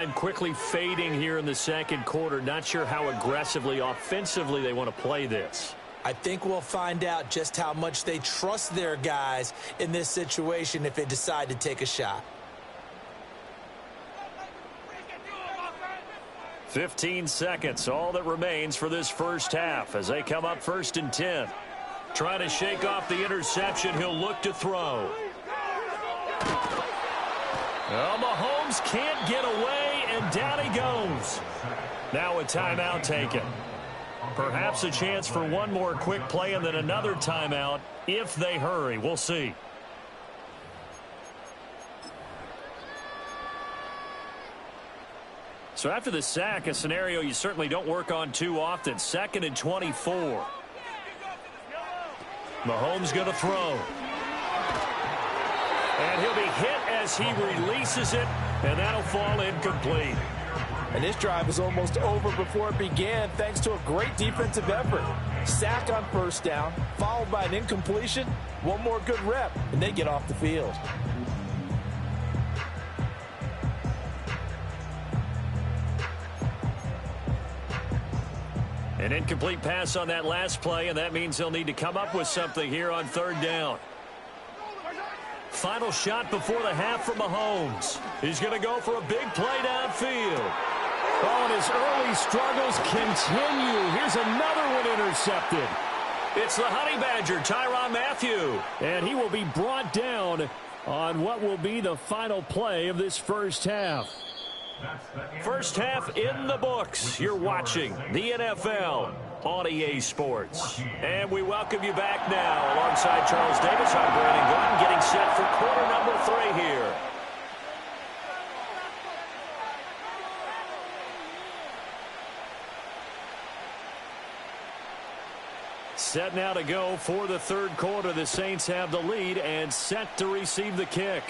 And quickly fading here in the second quarter. Not sure how aggressively, offensively they want to play this. I think we'll find out just how much they trust their guys in this situation if they decide to take a shot. 15 seconds, all that remains for this first half as they come up 1st and 10. Trying to shake off the interception. He'll look to throw. Well, Mahomes can't get away, and down he goes. Now a timeout taken. Perhaps a chance for one more quick play and then another timeout if they hurry. We'll see. So after the sack, a scenario you certainly don't work on too often. 2nd and 24. Mahomes going to throw. And he'll be hit as he releases it, and that'll fall incomplete. And this drive is almost over before it began thanks to a great defensive effort. Sack on 1st down, followed by an incompletion. One more good rep, and they get off the field. An incomplete pass on that last play, and that means they'll need to come up with something here on 3rd down. Final shot before the half for Mahomes. He's going to go for a big play downfield. Oh, and his early struggles continue. Here's another one intercepted. It's the Honey Badger, Tyrann Mathieu. And he will be brought down on what will be the final play of this first half. First half in the books. You're watching the NFL on EA Sports. And we welcome you back now. Alongside Charles Davis, I'm Brandon Gordon, getting set for quarter number 3 here. Set now to go for the 3rd quarter. The Saints have the lead and set to receive the kick.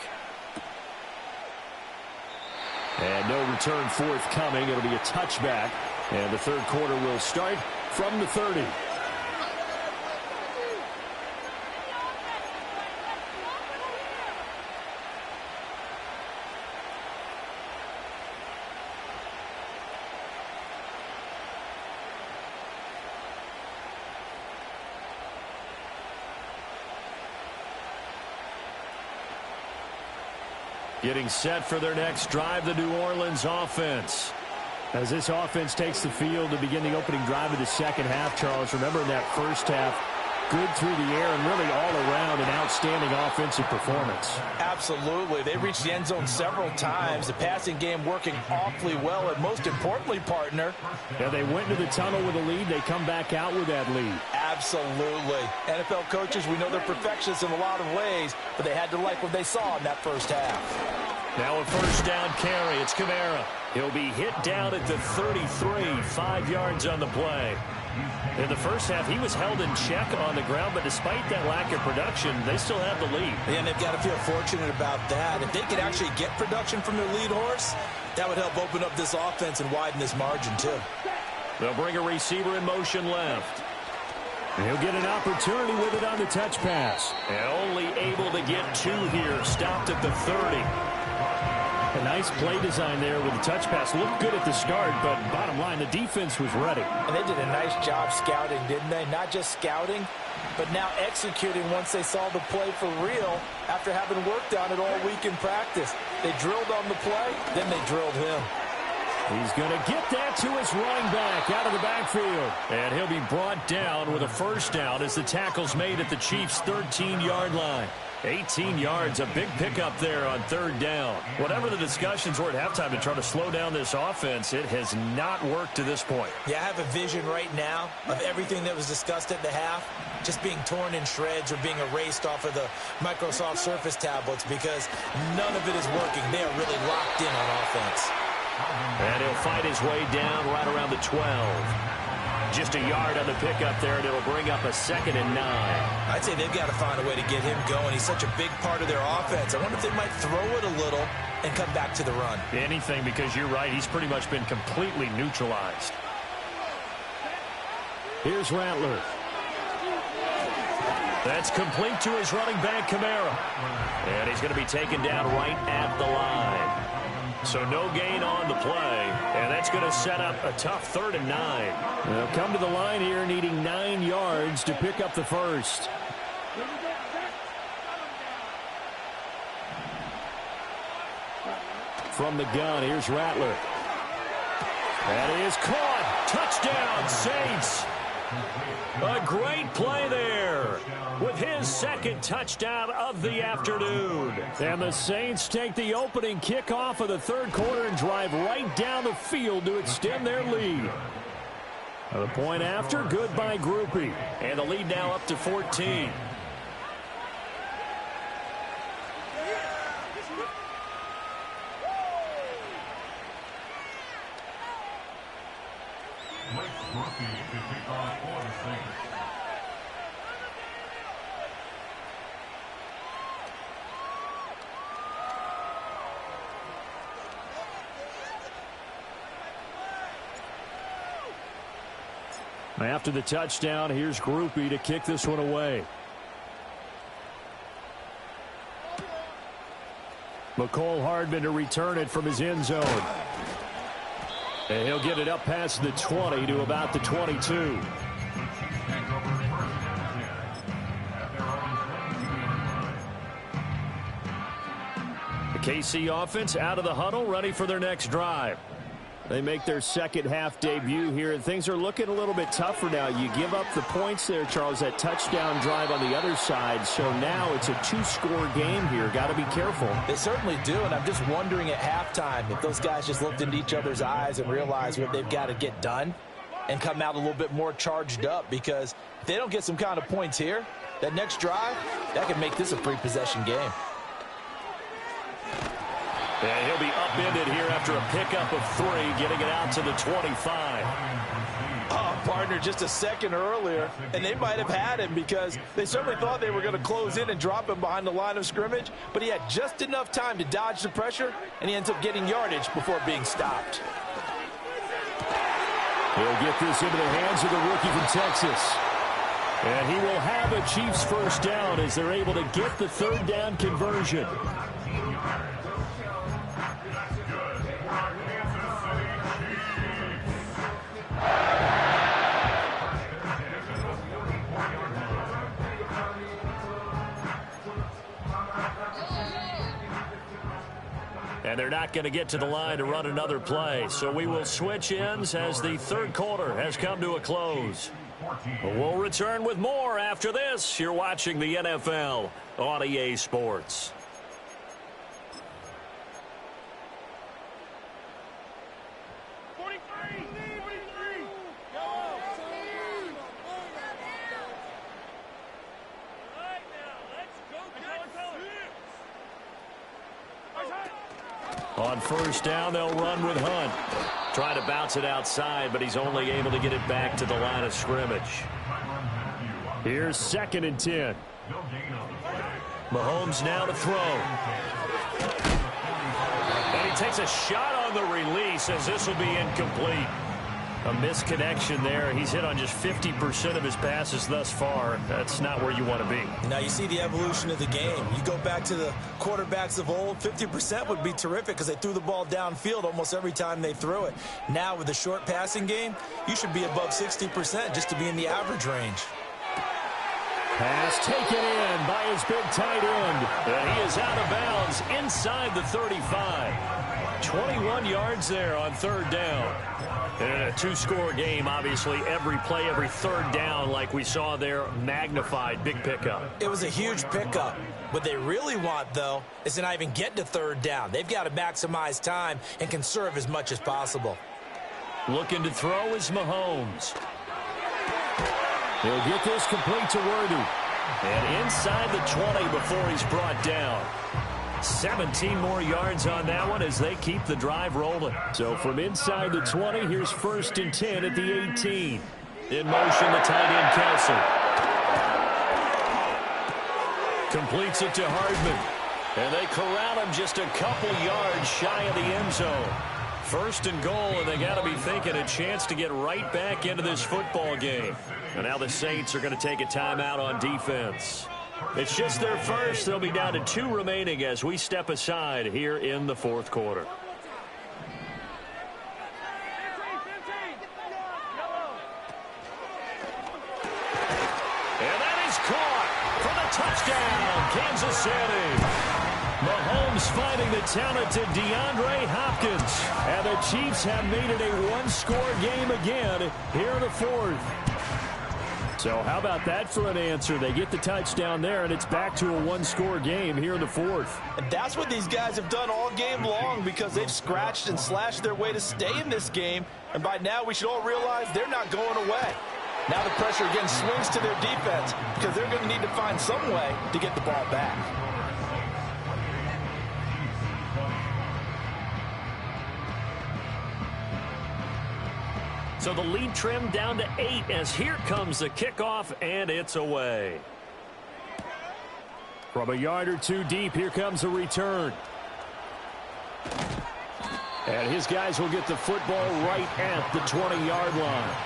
And no return forthcoming. It'll be a touchback. And the 3rd quarter will start from the 30. Getting set for their next drive, the New Orleans offense. As this offense takes the field to begin the opening drive of the second half, Charles, remember in that first half, good through the air and really all around an outstanding offensive performance. Absolutely. They reached the end zone several times. The passing game working awfully well, and most importantly, partner. Yeah, they went into the tunnel with a lead. They come back out with that lead. Absolutely. NFL coaches, we know they're perfectionists in a lot of ways, but they had to like what they saw in that first half. Now a 1st down carry. It's Kamara. He'll be hit down at the 33, 5 yards on the play. In the first half, he was held in check on the ground, but despite that lack of production, they still have the lead. And they've got to feel fortunate about that. If they could actually get production from their lead horse, that would help open up this offense and widen this margin, too. They'll bring a receiver in motion left. And he'll get an opportunity with it on the touch pass. And only able to get 2 here. Stopped at the 30. A nice play design there with the touch pass. Looked good at the start, but bottom line, the defense was ready. And they did a nice job scouting, didn't they? Not just scouting, but now executing once they saw the play for real after having worked on it all week in practice. They drilled on the play, then they drilled him. He's going to get that to his running back out of the backfield. And he'll be brought down with a 1st down as the tackle's made at the Chiefs' 13-yard line. 18 yards, a big pickup there on 3rd down. Whatever the discussions were at halftime to try to slow down this offense, it has not worked to this point. Yeah, I have a vision right now of everything that was discussed at the half just being torn in shreds or being erased off of the Microsoft Surface tablets because none of it is working. They are really locked in on offense. And he'll fight his way down right around the 12. Just a yard on the pickup there, and it'll bring up a 2nd and 9. I'd say they've got to find a way to get him going. He's such a big part of their offense. I wonder if they might throw it a little and come back to the run. Anything, because you're right. He's pretty much been completely neutralized. Here's Rattler. That's complete to his running back, Kamara. And he's going to be taken down right at the line. So no gain on the play, and that's going to set up a tough 3rd and 9. They'll come to the line here needing 9 yards to pick up the first. From the gun, here's Rattler. That is caught. Touchdown, Saints. A great play there with his 2nd touchdown of the afternoon. And the Saints take the opening kickoff of the 3rd quarter and drive right down the field to extend their lead. The point after, good by Groupie. And the lead now up to 14. After the touchdown, here's Groupie to kick this one away. McCole Hardman to return it from his end zone. And he'll get it up past the 20 to about the 22. The KC offense out of the huddle, ready for their next drive. They make their 2nd half debut here, and things are looking a little bit tougher now. You give up the points there, Charles, that touchdown drive on the other side. So now it's a 2-score game here. Got to be careful. They certainly do, and I'm just wondering at halftime if those guys just looked into each other's eyes and realized what they've got to get done and come out a little bit more charged up, because if they don't get some kind of points here, that next drive, that could make this a 3-possession game. And he'll be upended here after a pickup of 3, getting it out to the 25. Oh, partner, just a second earlier, and they might have had him because they certainly thought they were going to close in and drop him behind the line of scrimmage, but he had just enough time to dodge the pressure, and he ends up getting yardage before being stopped. He'll get this into the hands of the rookie from Texas. And he will have a Chiefs first down as they're able to get the 3rd down conversion. And they're not going to get to the line to run another play. So we will switch ends as the 3rd quarter has come to a close. We'll return with more after this. You're watching the NFL on EA Sports. On first down, they'll run with Hunt. Trying to bounce it outside, but he's only able to get it back to the line of scrimmage. Here's 2nd and 10. Mahomes now to throw. And he takes a shot on the release as this will be incomplete. A misconnection there. He's hit on just 50% of his passes thus far. That's not where you want to be. Now you see the evolution of the game. You go back to the quarterbacks of old, 50% would be terrific because they threw the ball downfield almost every time they threw it. Now with the short passing game, you should be above 60% just to be in the average range. Pass taken in by his big tight end. And he is out of bounds inside the 35. 21 yards there on 3rd down. And in a 2-score game, obviously, every play, every 3rd down, like we saw there, magnified. Big pickup. It was a huge pickup. What they really want, though, is to not even get to 3rd down. They've got to maximize time and conserve as much as possible. Looking to throw is Mahomes. He'll get this complete to Worthy. And inside the 20 before he's brought down. 17 more yards on that one as they keep the drive rolling. So from inside the 20, here's 1st and 10 at the 18. In motion, the tight end Kelsey. Completes it to Hardman. And they corral him just a couple yards shy of the end zone. 1st and goal, and they got to be thinking a chance to get right back into this football game. And now the Saints are going to take a timeout on defense. It's just their first. They'll be down to 2 remaining as we step aside here in the 4th quarter. Touchdown, Kansas City. Mahomes finding the talented DeAndre Hopkins. And the Chiefs have made it a one-score game again here in the fourth. So how about that for an answer? They get the touchdown there, and it's back to a one-score game here in the fourth. And that's what these guys have done all game long, because they've scratched and slashed their way to stay in this game. And by now, we should all realize they're not going away. Now the pressure again swings to their defense, because they're going to need to find some way to get the ball back. So the lead trimmed down to 8 as here comes the kickoff, and it's away. From a yard or two deep, here comes the return. And his guys will get the football right at the 20-yard line.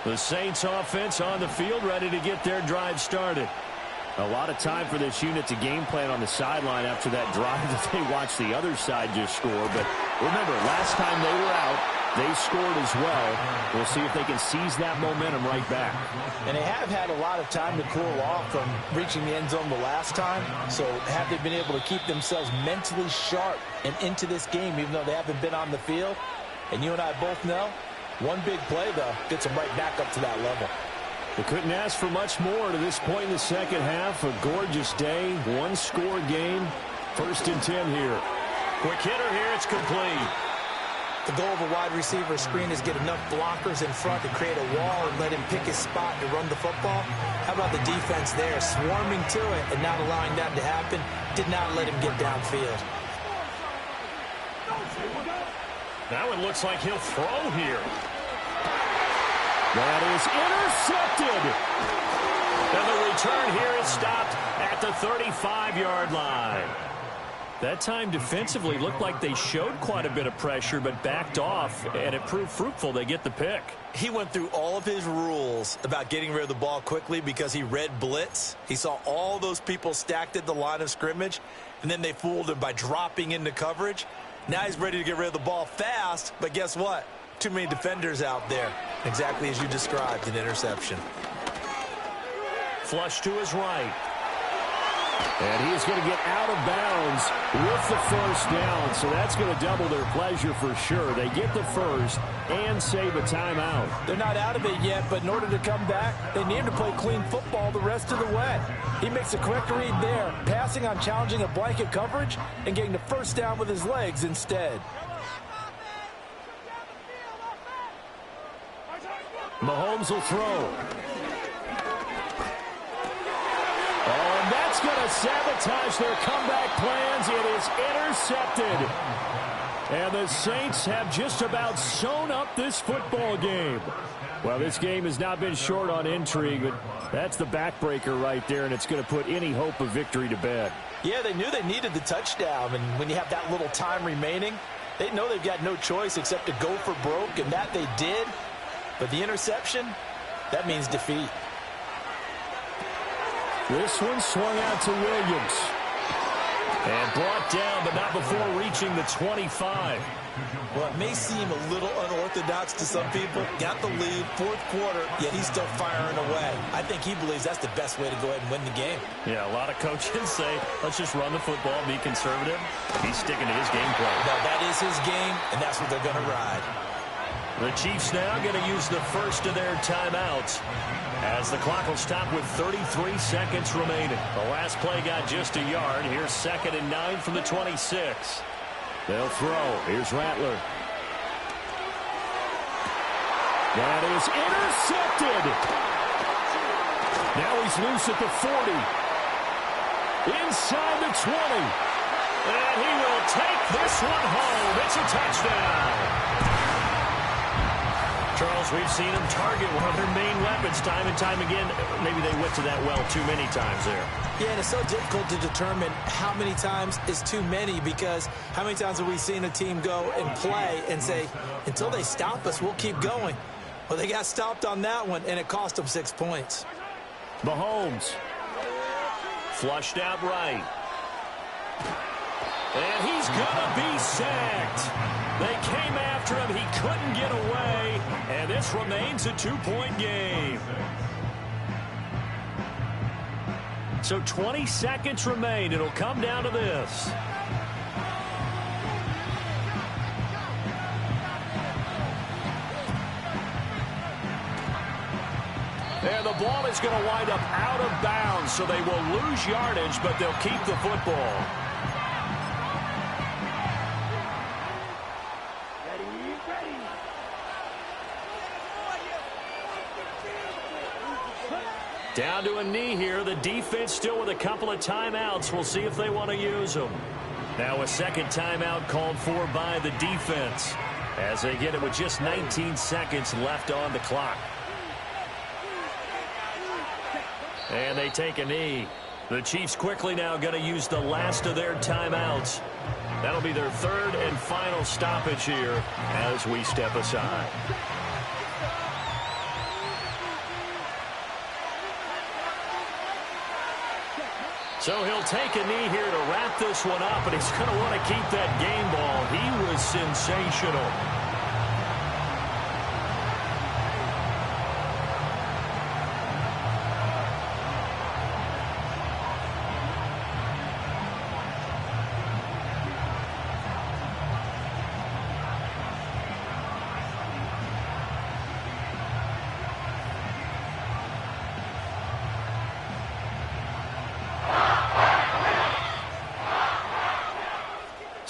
The Saints offense on the field, ready to get their drive started. A lot of time for this unit to game plan on the sideline after that drive that they watched the other side just score. But remember, last time they were out, they scored as well. We'll see if they can seize that momentum right back. And they have had a lot of time to cool off from reaching the end zone the last time. So have they been able to keep themselves mentally sharp and into this game, even though they haven't been on the field? And you and I both know, one big play, though, gets them right back up to that level. They couldn't ask for much more to this point in the second half. A gorgeous day, one-score game. 1st and 10 here. Quick hitter here, it's complete. The goal of a wide receiver screen is get enough blockers in front to create a wall and let him pick his spot to run the football. How about the defense there, swarming to it and not allowing that to happen? Did not let him get downfield. Now it looks like he'll throw here. That is intercepted. And the return here is stopped at the 35-yard line. That time defensively looked like they showed quite a bit of pressure but backed off, and it proved fruitful. They get the pick. He went through all of his rules about getting rid of the ball quickly because he read blitz. He saw all those people stacked at the line of scrimmage, and then they fooled him by dropping into coverage. Now he's ready to get rid of the ball fast, but guess what? Too many defenders out there. Exactly as you described, an interception. Flush to his right. And he's going to get out of bounds with the first down, so that's going to double their pleasure for sure. They get the first and save a timeout. They're not out of it yet, but in order to come back, they need him to play clean football the rest of the way. He makes the correct read there, passing on challenging a blanket coverage and getting the first down with his legs instead. Mahomes will throw. Oh, and that's going to sabotage their comeback plans. It is intercepted. And the Saints have just about sewn up this football game. Well, this game has not been short on intrigue, but that's the backbreaker right there, and it's going to put any hope of victory to bed. Yeah, they knew they needed the touchdown, and when you have that little time remaining, they know they've got no choice except to go for broke, and that they did. But the interception, that means defeat. This one swung out to Williams. And brought down, but not before reaching the 25. Well, it may seem a little unorthodox to some people. Got the lead, fourth quarter, yet he's still firing away. I think he believes that's the best way to go ahead and win the game. Yeah, a lot of coaches say, let's just run the football, be conservative. He's sticking to his game plan. Now, that is his game, and that's what they're going to ride. The Chiefs now going to use the first of their timeouts as the clock will stop with 33 seconds remaining. The last play got just a yard. Here's 2nd and 9 from the 26. They'll throw. Here's Rattler. That is intercepted. Now he's loose at the 40. Inside the 20. And he will take this one home. It's a touchdown. Charles, we've seen them target one of their main weapons time and time again. Maybe they went to that well too many times there. Yeah, and it's so difficult to determine how many times is too many, because how many times have we seen a team go and play and say, until they stop us, we'll keep going. Well, they got stopped on that one, and it cost them 6 points. Mahomes. Flushed out right. And he's going to be sacked. They came after him. He couldn't get away. And this remains a 2-point game. So 20 seconds remain. It'll come down to this. And the ball is going to wind up out of bounds, so they will lose yardage, but they'll keep the football. Down to a knee here. The defense still with a couple of timeouts. We'll see if they want to use them. Now a second timeout called for by the defense as they get it with just 19 seconds left on the clock. And they take a knee. The Chiefs quickly now going to use the last of their timeouts. That'll be their third and final stoppage here as we step aside. So he'll take a knee here to wrap this one up, and he's going to want to keep that game ball. He was sensational.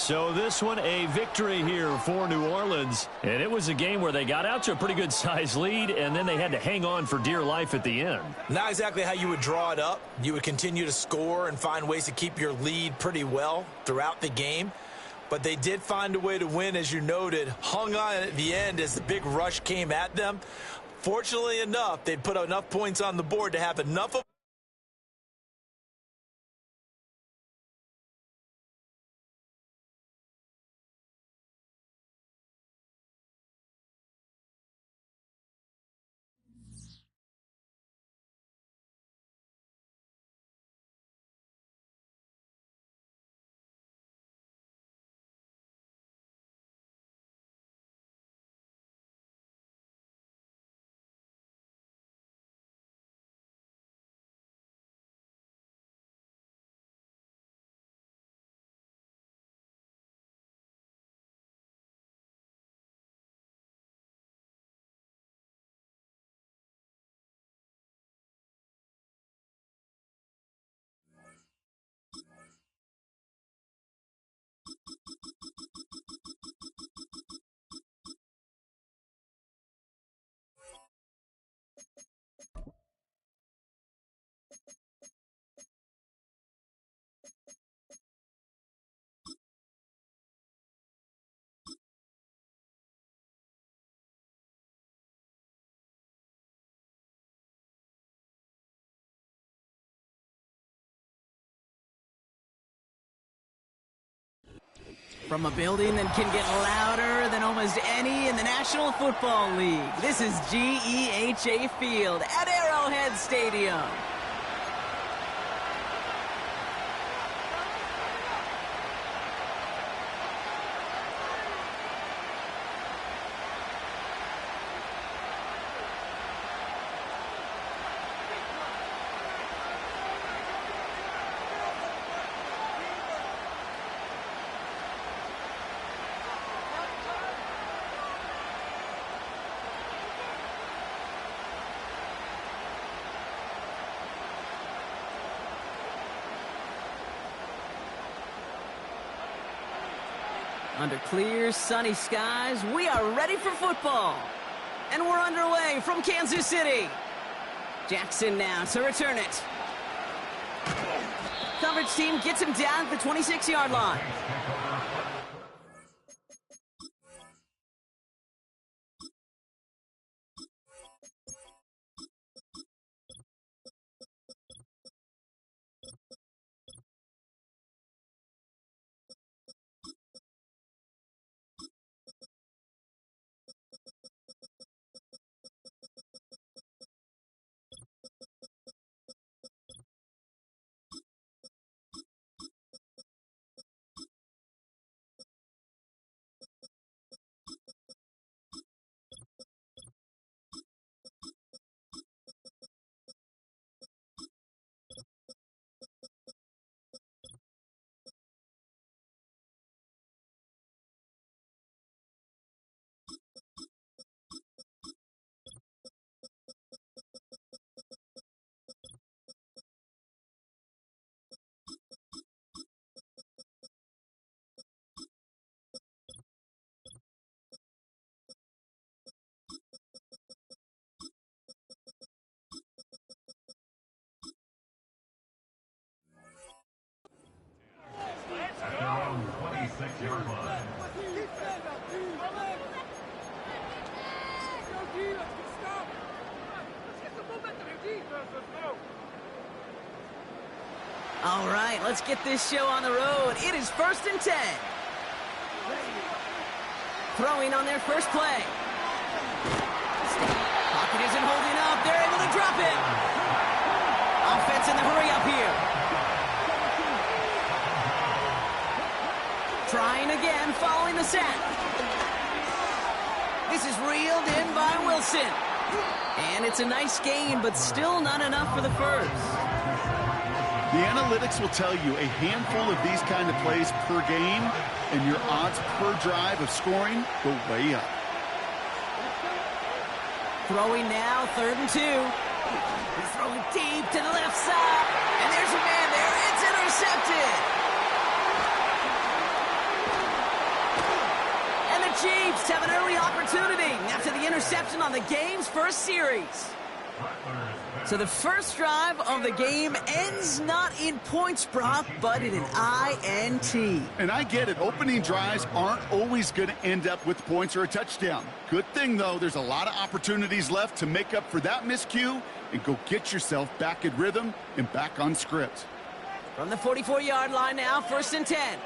So this one a victory here for New Orleans. And it was a game where they got out to a pretty good size lead, and then they had to hang on for dear life at the end. Not exactly how you would draw it up. You would continue to score and find ways to keep your lead pretty well throughout the game. But they did find a way to win, as you noted. Hung on at the end as the big rush came at them. Fortunately enough, they put enough points on the board to have enough of From a building that can get louder than almost any in the National Football League, this is GEHA Field at Arrowhead Stadium. Under clear, sunny skies, we are ready for football. And we're underway from Kansas City. Jackson now to return it. Coverage team gets him down at the 26-yard line. All right, let's get this show on the road. It is 1st and 10. Throwing on their first play. Pocket isn't holding up. They're able to drop it. Offense in the hurry up here. Trying again, following the sack. This is reeled in by Wilson. And it's a nice gain, but still not enough for the first. The analytics will tell you a handful of these kind of plays per game, and your odds per drive of scoring go way up. Throwing now, 3rd and 2. He's throwing deep to the left side. And there's a man there. It's intercepted. And the Chiefs have an early opportunity after the interception on the game's first series. So the first drive of the game ends not in points, Brock, but in an INT. And I get it. Opening drives aren't always going to end up with points or a touchdown. Good thing, though, there's a lot of opportunities left to make up for that miscue and go get yourself back in rhythm and back on script. From the 44-yard line now, 1st and 10.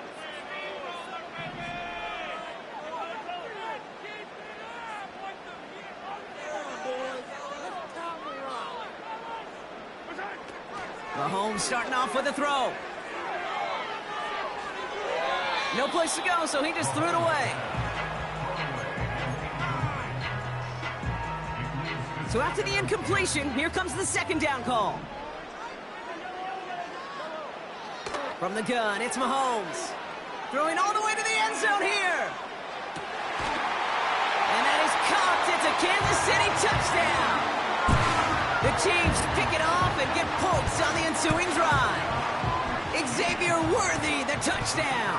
Mahomes starting off with a throw. No place to go, so he just threw it away. So after the incompletion, here comes the 2nd down call. From the gun, it's Mahomes. Throwing all the way to the end zone here. And that is caught. It's a Kansas City touchdown. The Chiefs pick it off and get points on the ensuing drive. Xavier Worthy, the touchdown.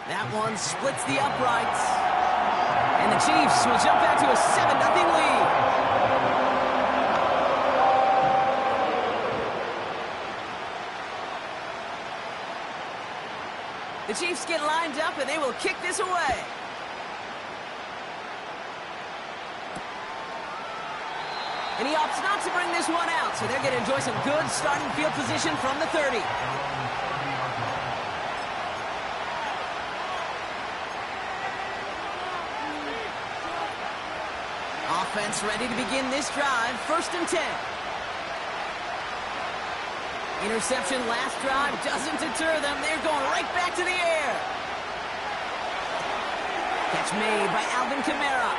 That one splits the uprights. And the Chiefs will jump back to a 7-0 lead. The Chiefs get lined up and they will kick this away. And he opts not to bring this one out, so they're going to enjoy some good starting field position from the 30. Offense ready to begin this drive, 1st and 10. Interception last drive doesn't deter them. They're going right back to the air. Catch made by Alvin Kamara.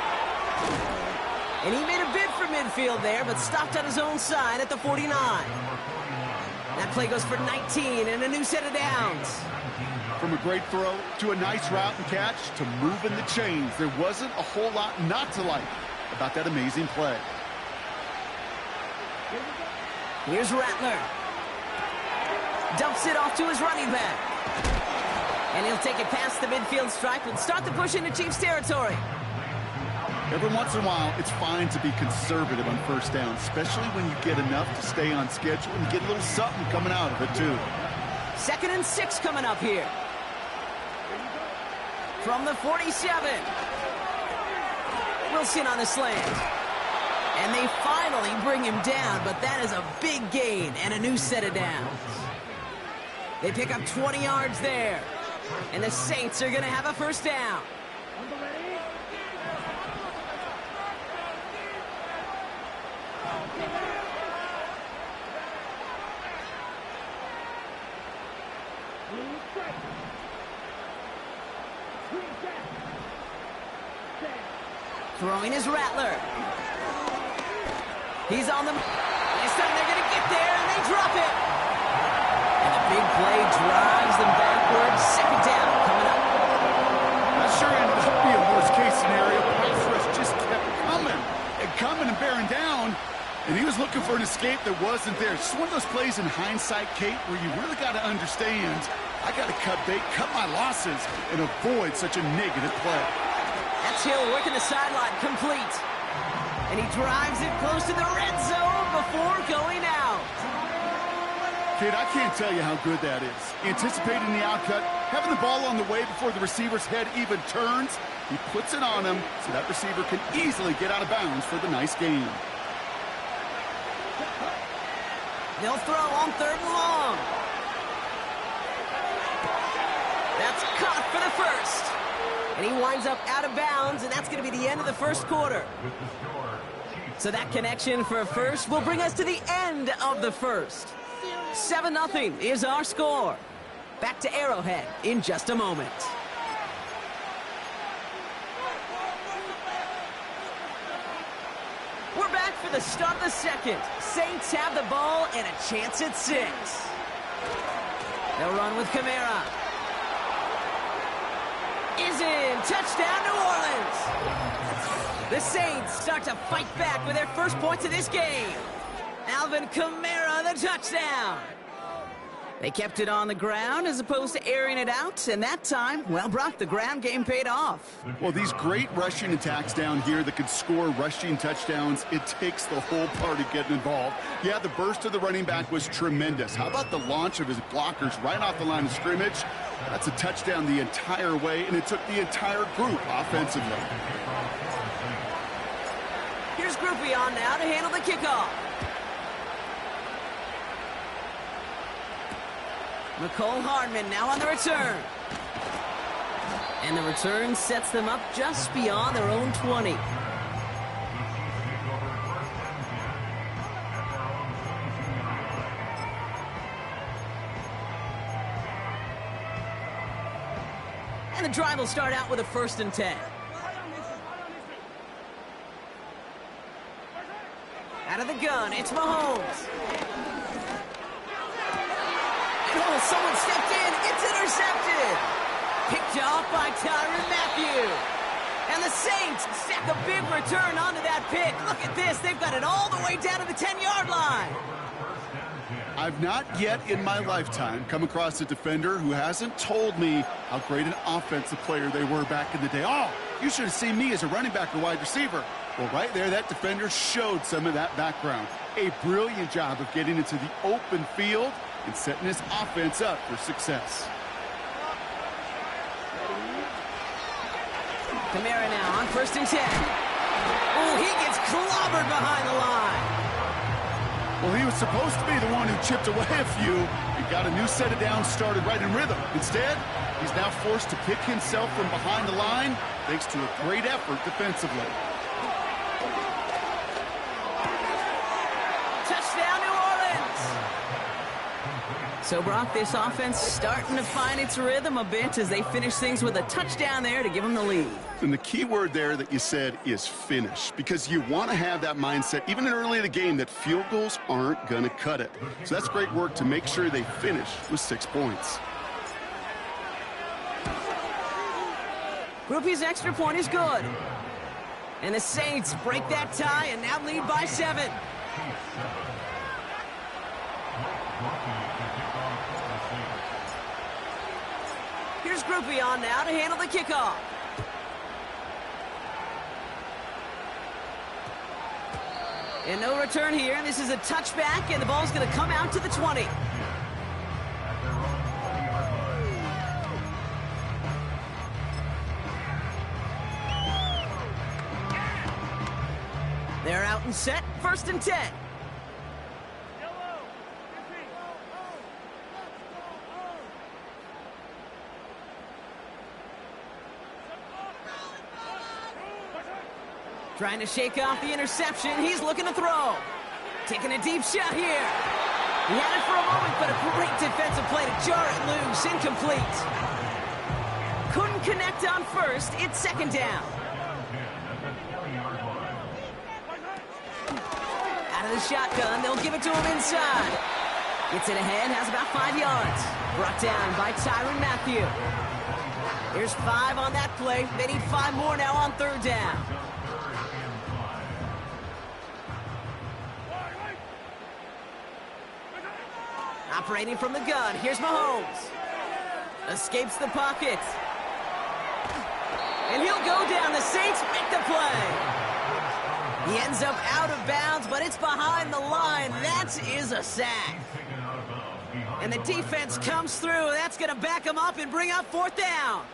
And he made a bid for midfield there, but stopped on his own side at the 49. That play goes for 19 and a new set of downs. From a great throw to a nice route and catch to moving the chains, there wasn't a whole lot not to like about that amazing play. Here's Rattler. Dumps it off to his running back. And he'll take it past the midfield stripe and start the push into Chiefs territory. Every once in a while, it's fine to be conservative on 1st down, especially when you get enough to stay on schedule and get a little something coming out of it, too. 2nd and 6 coming up here. From the 47. Wilson on the slant. And they finally bring him down, but that is a big gain and a new set of downs. They pick up 20 yards there. And the Saints are going to have a 1st down. Throwing is Rattler. He's on them. This time they're going to get there, and they drop it. And the big play drives them backwards. 2nd down coming up. Not sure ended up being a worst-case scenario. Pass rush just kept coming and bearing down. And he was looking for an escape that wasn't there. It's one of those plays in hindsight, Kate, where you really got to understand, I got to cut bait, cut my losses, and avoid such a negative play. That's Hill working the sideline, complete. And he drives it close to the red zone before going out. Kate, I can't tell you how good that is. Anticipating the outcut, having the ball on the way before the receiver's head even turns, he puts it on him so that receiver can easily get out of bounds for the nice gain. They'll throw on 3rd and long. That's caught for the first. And he winds up out of bounds, and that's going to be the end of the first quarter. So that connection for a first will bring us to the end of the first. 7-0 is our score. Back to Arrowhead in just a moment. We're back for the start of the second. Saints have the ball and a chance at 6. They'll run with Kamara. Is in. Touchdown, New Orleans. The Saints start to fight back with their first points of this game. Alvin Kamara, the touchdown. They kept it on the ground as opposed to airing it out, and that time, well, Brock, the ground game paid off. Well, these great rushing attacks down here that could score rushing touchdowns, it takes the whole party getting involved. Yeah, the burst of the running back was tremendous. How about the launch of his blockers right off the line of scrimmage? That's a touchdown the entire way, and it took the entire group offensively. Here's Groupie on now to handle the kickoff. McCole Hardman now on the return. And the return sets them up just beyond their own 20. And the drive will start out with a 1st and 10. Out of the gun, it's Mahomes. Oh, someone stepped in. It's intercepted. Picked off by Tyrann Mathieu. And the Saints stack a big return onto that pick. Look at this. They've got it all the way down to the 10-yard line. I've not yet in my lifetime come across a defender who hasn't told me how great an offensive player they were back in the day. Oh, you should have seen me as a running back or wide receiver. Well, right there, that defender showed some of that background. A brilliant job of getting into the open field and setting his offense up for success. Kamara now on 1st and 10. Oh, he gets clobbered behind the line. Well, he was supposed to be the one who chipped away a few and got a new set of downs started right in rhythm. Instead, he's now forced to pick himself from behind the line thanks to a great effort defensively. Touchdown, New Orleans! So, Brock, this offense starting to find its rhythm a bit as they finish things with a touchdown there to give them the lead. And the key word there that you said is finish, because you want to have that mindset, even in early in the game, that field goals aren't going to cut it. So that's great work to make sure they finish with 6 points. Groupie's extra point is good. And the Saints break that tie and now lead by 7. Here's Groupie on now to handle the kickoff. And no return here. This is a touchback, and the ball's going to come out to the 20. They're out and set. 1st and 10. Trying to shake off the interception. He's looking to throw. Taking a deep shot here. He had it for a moment, but a great defensive play to jar it loose. Incomplete. Couldn't connect on 1st. It's 2nd down. Out of the shotgun. They'll give it to him inside. Gets it ahead. Has about 5 yards. Brought down by Tyrann Mathieu. Here's 5 on that play. They need 5 more now on 3rd down. Operating from the gun, here's Mahomes. Escapes the pocket. And he'll go down. The Saints make the play. He ends up out of bounds, but it's behind the line. That is a sack. And the defense comes through. That's going to back him up and bring up 4th down.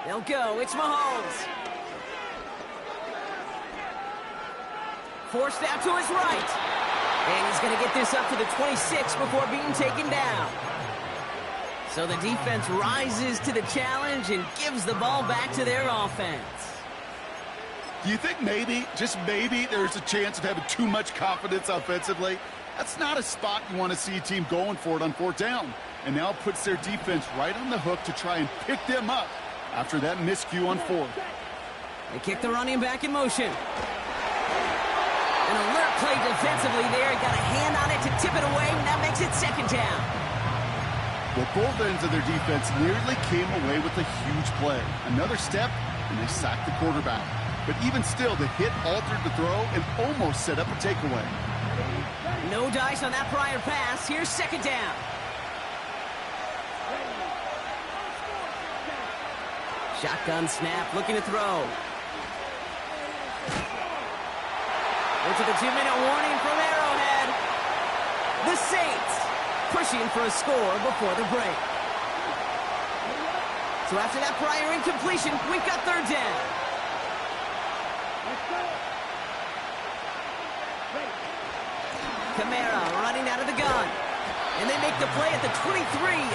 They'll go. It's Mahomes. Forced out to his right. And he's going to get this up to the 26 before being taken down. So the defense rises to the challenge and gives the ball back to their offense. Do you think maybe, just maybe, there's a chance of having too much confidence offensively? That's not a spot you want to see a team going for it on 4th down. And now it puts their defense right on the hook to try and pick them up after that miscue on 4th. They kick the running back in motion. An alert play defensively there. Got a hand on it to tip it away, and that makes it 2nd down. Well, both ends of their defense nearly came away with a huge play. Another step, and they sacked the quarterback. But even still, the hit altered the throw and almost set up a takeaway. No dice on that prior pass. Here's 2nd down. Shotgun snap, looking to throw. Into the 2-minute warning from Arrowhead. The Saints pushing for a score before the break. So after that prior incompletion, we've got 3rd down. Kamara running out of the gun. And they make the play at the 23,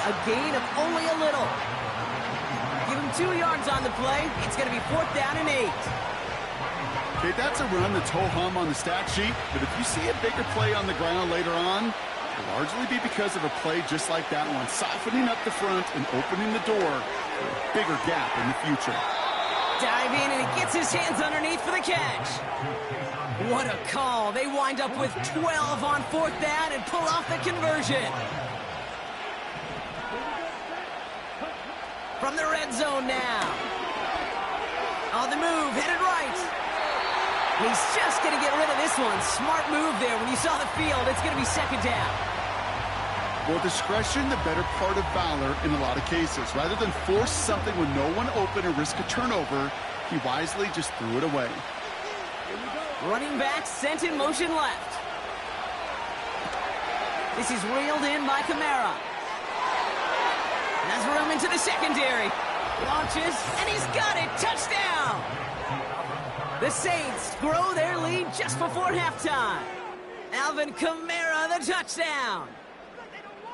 a gain of only a little. Give him 2 yards on the play. It's going to be 4th down and 8. Okay, that's a run that's ho-hum on the stat sheet, but if you see a bigger play on the ground later on, it'll largely be because of a play just like that one, softening up the front and opening the door for a bigger gap in the future. Dive in, and he gets his hands underneath for the catch. What a call. They wind up with 12 on 4th down and pull off the conversion. From the red zone now. On the move, headed right. He's just going to get rid of this one. Smart move there. When you saw the field, it's going to be 2nd down. Well, discretion, the better part of valor in a lot of cases. Rather than force something with no one open or risk a turnover, he wisely just threw it away. Running back sent in motion left. This is reeled in by Kamara. Has room into the secondary. Launches, and he's got it. Touchdown! The Saints grow their lead just before halftime. Alvin Kamara, the touchdown.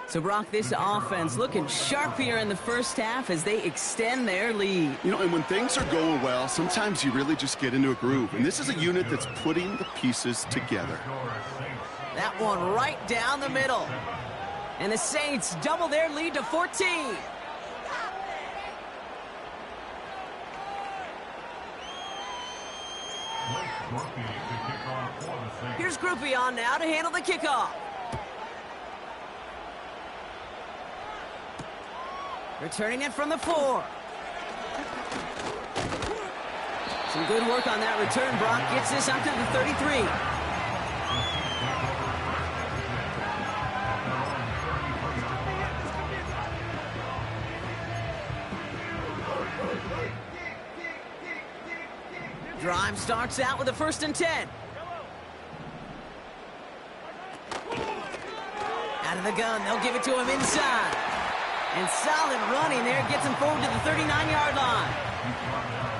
So, Brock, this offense looking sharp here in the first half as they extend their lead. You know, and when things are going well, sometimes you really just get into a groove. And this is a unit that's putting the pieces together. That one right down the middle. And the Saints double their lead to 14. Here's Groupie on now to handle the kickoff. Returning it from the 4. Some good work on that return. Brock gets this out to the 33. Drive starts out with a 1st and 10. Out of the gun, they'll give it to him inside. And solid running there, gets him forward to the 39-yard line.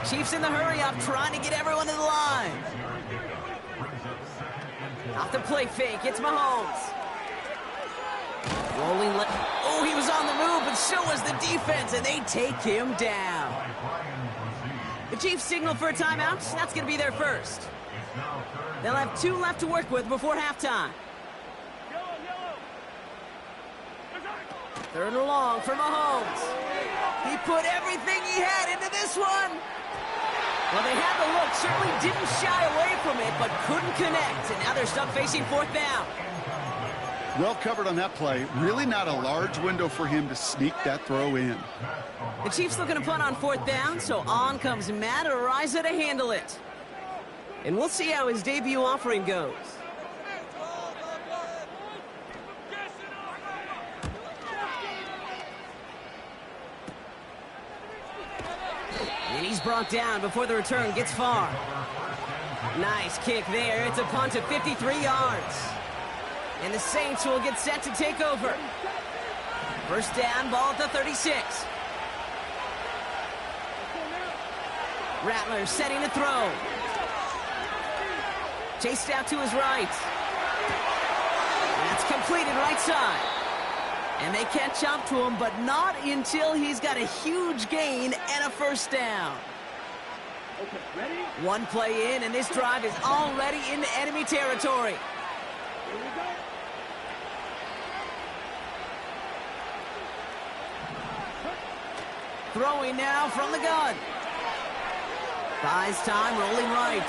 Chiefs in the hurry-up, trying to get everyone to the line. Off the play fake, it's Mahomes. Rolling, oh, he was on the move, but so was the defense, and they take him down. The Chiefs signal for a timeout. That's going to be their first. They'll have 2 left to work with before halftime. 3rd and long for Mahomes. He put everything he had into this one. Well, they had the look, certainly didn't shy away from it, but couldn't connect. And now they're stuck facing 4th down. Well covered on that play. Really not a large window for him to sneak that throw in. The Chiefs looking to punt on 4th down, so on comes Matt Araiza to handle it. And we'll see how his debut offering goes. And he's brought down before the return gets far. Nice kick there. It's a punt of 53 yards. And the Saints will get set to take over. 1st down, ball at the 36. Rattler setting a throw. Chased out to his right. That's completed right side. And they catch up to him, but not until he's got a huge gain and a first down. Okay, ready? One play in, and this drive is already into enemy territory. Here we go. Throwing now from the gun. Buys time, rolling right.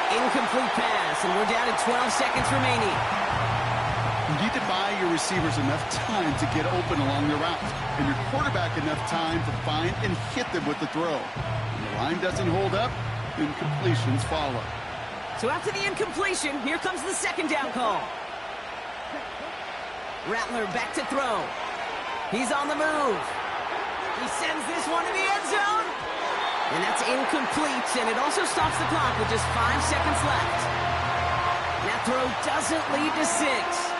Incomplete pass, and we're down to 12 seconds remaining. You need to buy your receivers enough time to get open along the route, and your quarterback enough time to find and hit them with the throw. When the line doesn't hold up, incompletions follow. So after the incompletion, here comes the second down call. Rattler back to throw. He's on the move. He sends this one to the end zone. And that's incomplete, and it also stops the clock with just 5 seconds left. That throw doesn't lead to 6.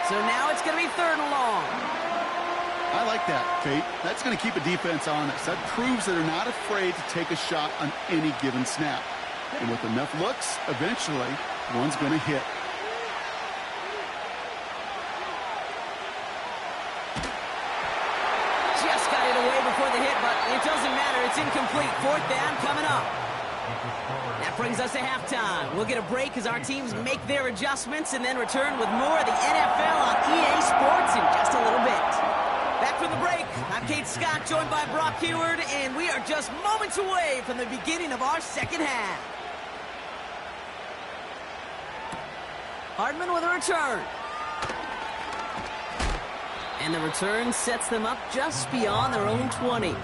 So now it's going to be 3rd and long. I like that, Kate. That's going to keep a defense honest. That proves that they're not afraid to take a shot on any given snap. And with enough looks, eventually, one's going to hit. Just got it away before the hit, but it doesn't matter. It's incomplete. 4th down coming up. That brings us to halftime. We'll get a break as our teams make their adjustments and then return with more of the NFL on EA Sports in just a little bit. Back from the break, I'm Kate Scott, joined by Brock Heward, and we are just moments away from the beginning of our second half. Hardman with a return. And the return sets them up just beyond their own 20.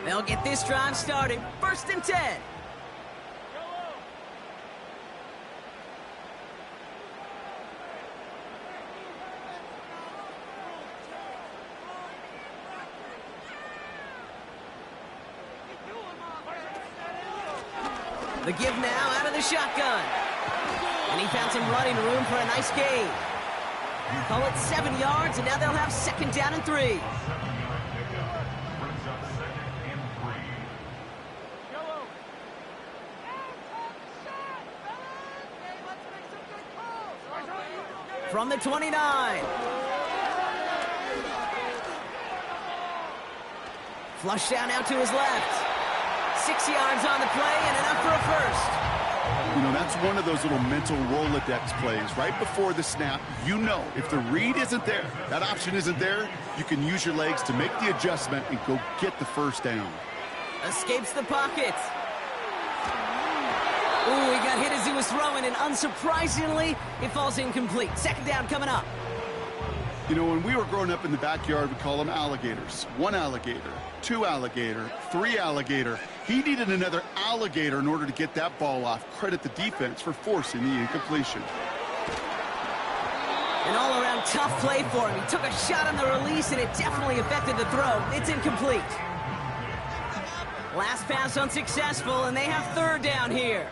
They'll get this drive started. 1st and 10. The give now out of the shotgun. And he found some running room for a nice gain. Call it 7 yards, and now they'll have 2nd down and 3. From the 29. Flush down out to his left. 6 yards on the play and enough for a first. You know, that's one of those little mental Rolodex plays. Right before the snap, you know if the read isn't there, that option isn't there, you can use your legs to make the adjustment and go get the first down. Escapes the pocket. Ooh, he got hit as he was throwing, and unsurprisingly, it falls incomplete. 2nd down coming up. You know, when we were growing up in the backyard, we call them alligators. 1 alligator, 2 alligator, 3 alligator. He needed another alligator in order to get that ball off. Credit the defense for forcing the incompletion. An all-around tough play for him. He took a shot on the release, and it definitely affected the throw. It's incomplete. Last pass unsuccessful, and they have 3rd down here.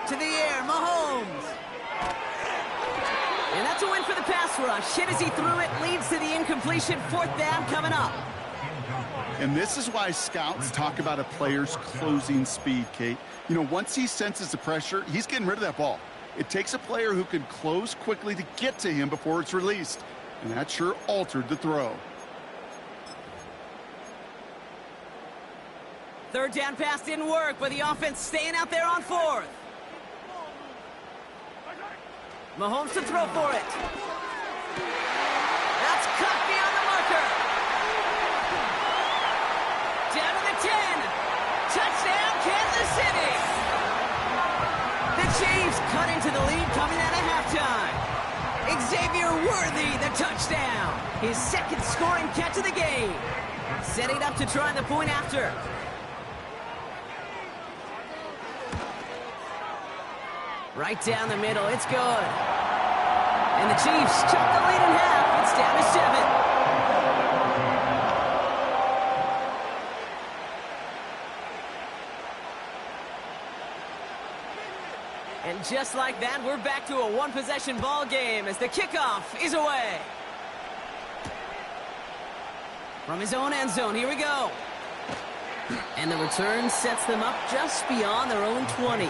To the air, Mahomes. And that's a win for the pass rush. Hit as he threw it, leads to the incompletion. 4th down coming up. And this is why scouts talk about a player's closing speed, Kate. You know, once he senses the pressure, he's getting rid of that ball. It takes a player who can close quickly to get to him before it's released. And that sure altered the throw. 3rd down pass didn't work, but the offense staying out there on 4th. Mahomes to throw for it. That's cut beyond the marker. Down to the 10. Touchdown, Kansas City. The Chiefs cut into the lead coming out of halftime. Xavier Worthy, the touchdown. His 2nd scoring catch of the game. Setting up to try the point after. Right down the middle, it's good. And the Chiefs chop the lead in half. It's down to 7. And just like that, we're back to a one-possession ball game as the kickoff is away. From his own end zone, here we go. And the return sets them up just beyond their own 20.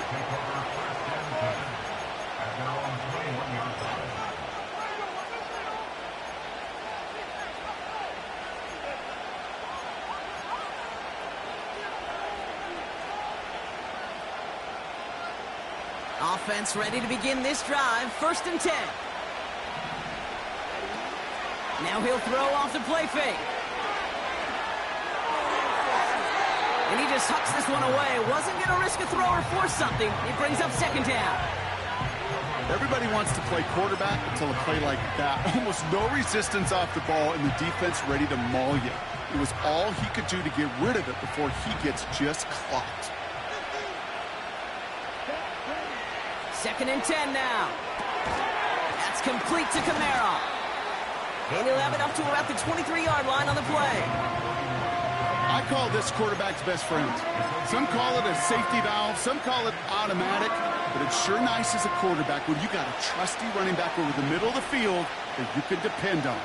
Offense ready to begin this drive. 1st and 10. Now he'll throw off the play fake. And he just hucks this one away. Wasn't going to risk a throw or force something. It brings up 2nd down. Everybody wants to play quarterback until a play like that. Almost no resistance off the ball and the defense ready to maul you. It was all he could do to get rid of it before he gets just clocked. 2nd and 10 now. That's complete to Kamara. And he'll have it up to about the 23-yard line on the play. I call this quarterback's best friend. Some call it a safety valve, some call it automatic, but it's sure nice as a quarterback when you got a trusty running back over the middle of the field that you can depend on.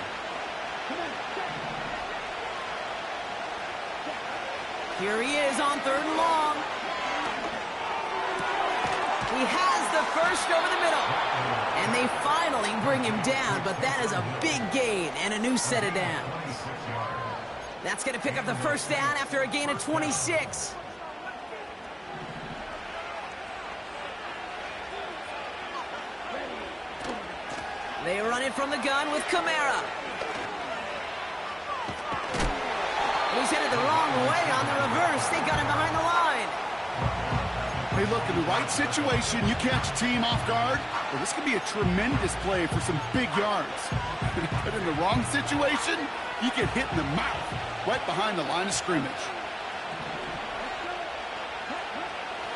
Here he is on 3rd and long. He has the first over the middle. And they finally bring him down, but that is a big gain and a new set of downs. That's going to pick up the 1st down after a gain of 26. They run it from the gun with Kamara. He's headed the wrong way on the reverse. They got him behind the line. Hey, look, in the right situation, you catch a team off guard, well, this could be a tremendous play for some big yards. But in the wrong situation, you get hit in the mouth right behind the line of scrimmage.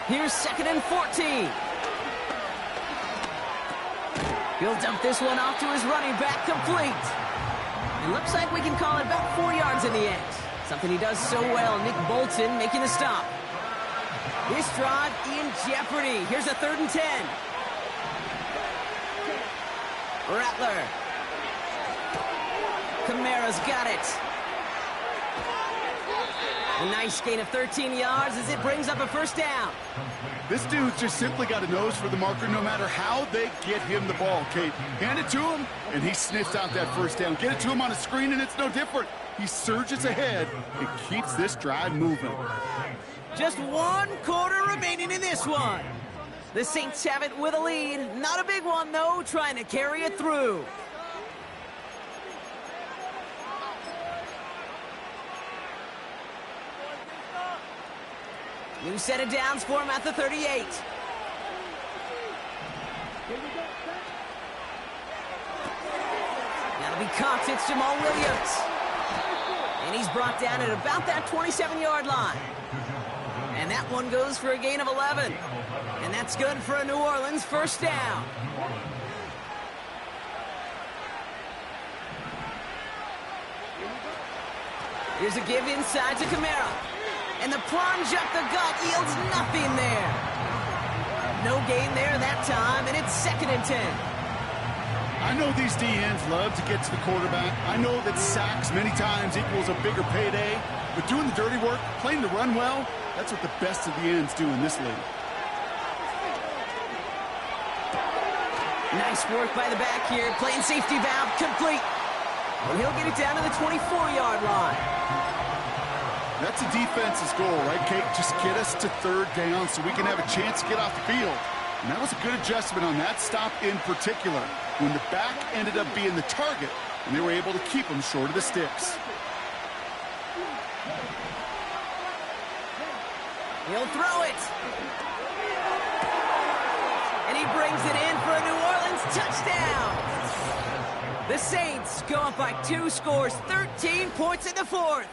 Here's 2nd and 14. He'll dump this one off to his running back, complete. It looks like we can call it about 4 yards in the end. Something he does so well. Nick Bolton making the stop. This drive in jeopardy. Here's a 3rd and 10. Rattler. Kamara's got it. A nice gain of 13 yards as it brings up a 1st down. This dude's just simply got a nose for the marker no matter how they get him the ball, Kate. Hand it to him, and he sniffs out that 1st down. Get it to him on a screen, and it's no different. He surges ahead and keeps this drive moving. Just 1 quarter remaining in this one. The Saints have it with a lead. Not a big one, though, trying to carry it through. New set of downs for him at the 38. That'll be Cox. It's Jamal Williams. And he's brought down at about that 27-yard line. And that one goes for a gain of 11. And that's good for a New Orleans 1st down. Here's a give inside to Kamara. And the plunge up the gut yields nothing there. No gain there that time, and it's 2nd and 10. I know these DNs love to get to the quarterback. I know that sacks many times equals a bigger payday. But doing the dirty work, playing the run well, that's what the best of the ends do in this league. Nice work by the back here. Playing safety valve complete. And he'll get it down to the 24-yard line. That's a defense's goal, right, Kate? Just get us to 3rd down so we can have a chance to get off the field. And that was a good adjustment on that stop in particular, when the back ended up being the target, and they were able to keep him short of the sticks. He'll throw it. And he brings it in for a New Orleans touchdown. The Saints go up by 2 scores, 13 points in the 4th.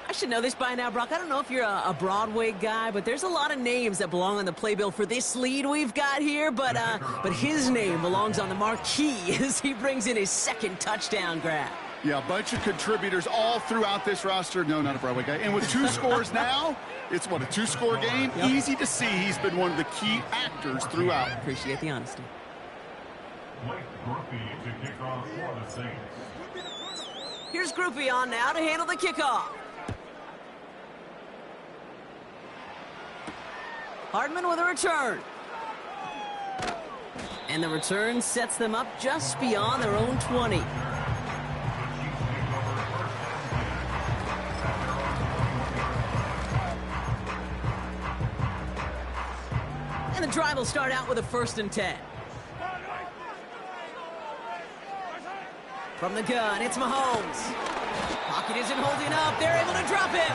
I should know this by now, Brock. I don't know if you're a Broadway guy, but there's a lot of names that belong on the playbill for this lead we've got here. But his name belongs on the marquee as he brings in his 2nd touchdown grab. Yeah, a bunch of contributors all throughout this roster. No, not a Broadway guy. And with 2 scores now, it's what, a 2-score game? Yep. Easy to see he's been one of the key actors throughout. Appreciate the honesty. Here's Groupie on now to handle the kickoff. Hardman with a return. And the return sets them up just beyond their own 20. And the drive will start out with a 1st and 10. From the gun, it's Mahomes. Pocket isn't holding up. They're able to drop it.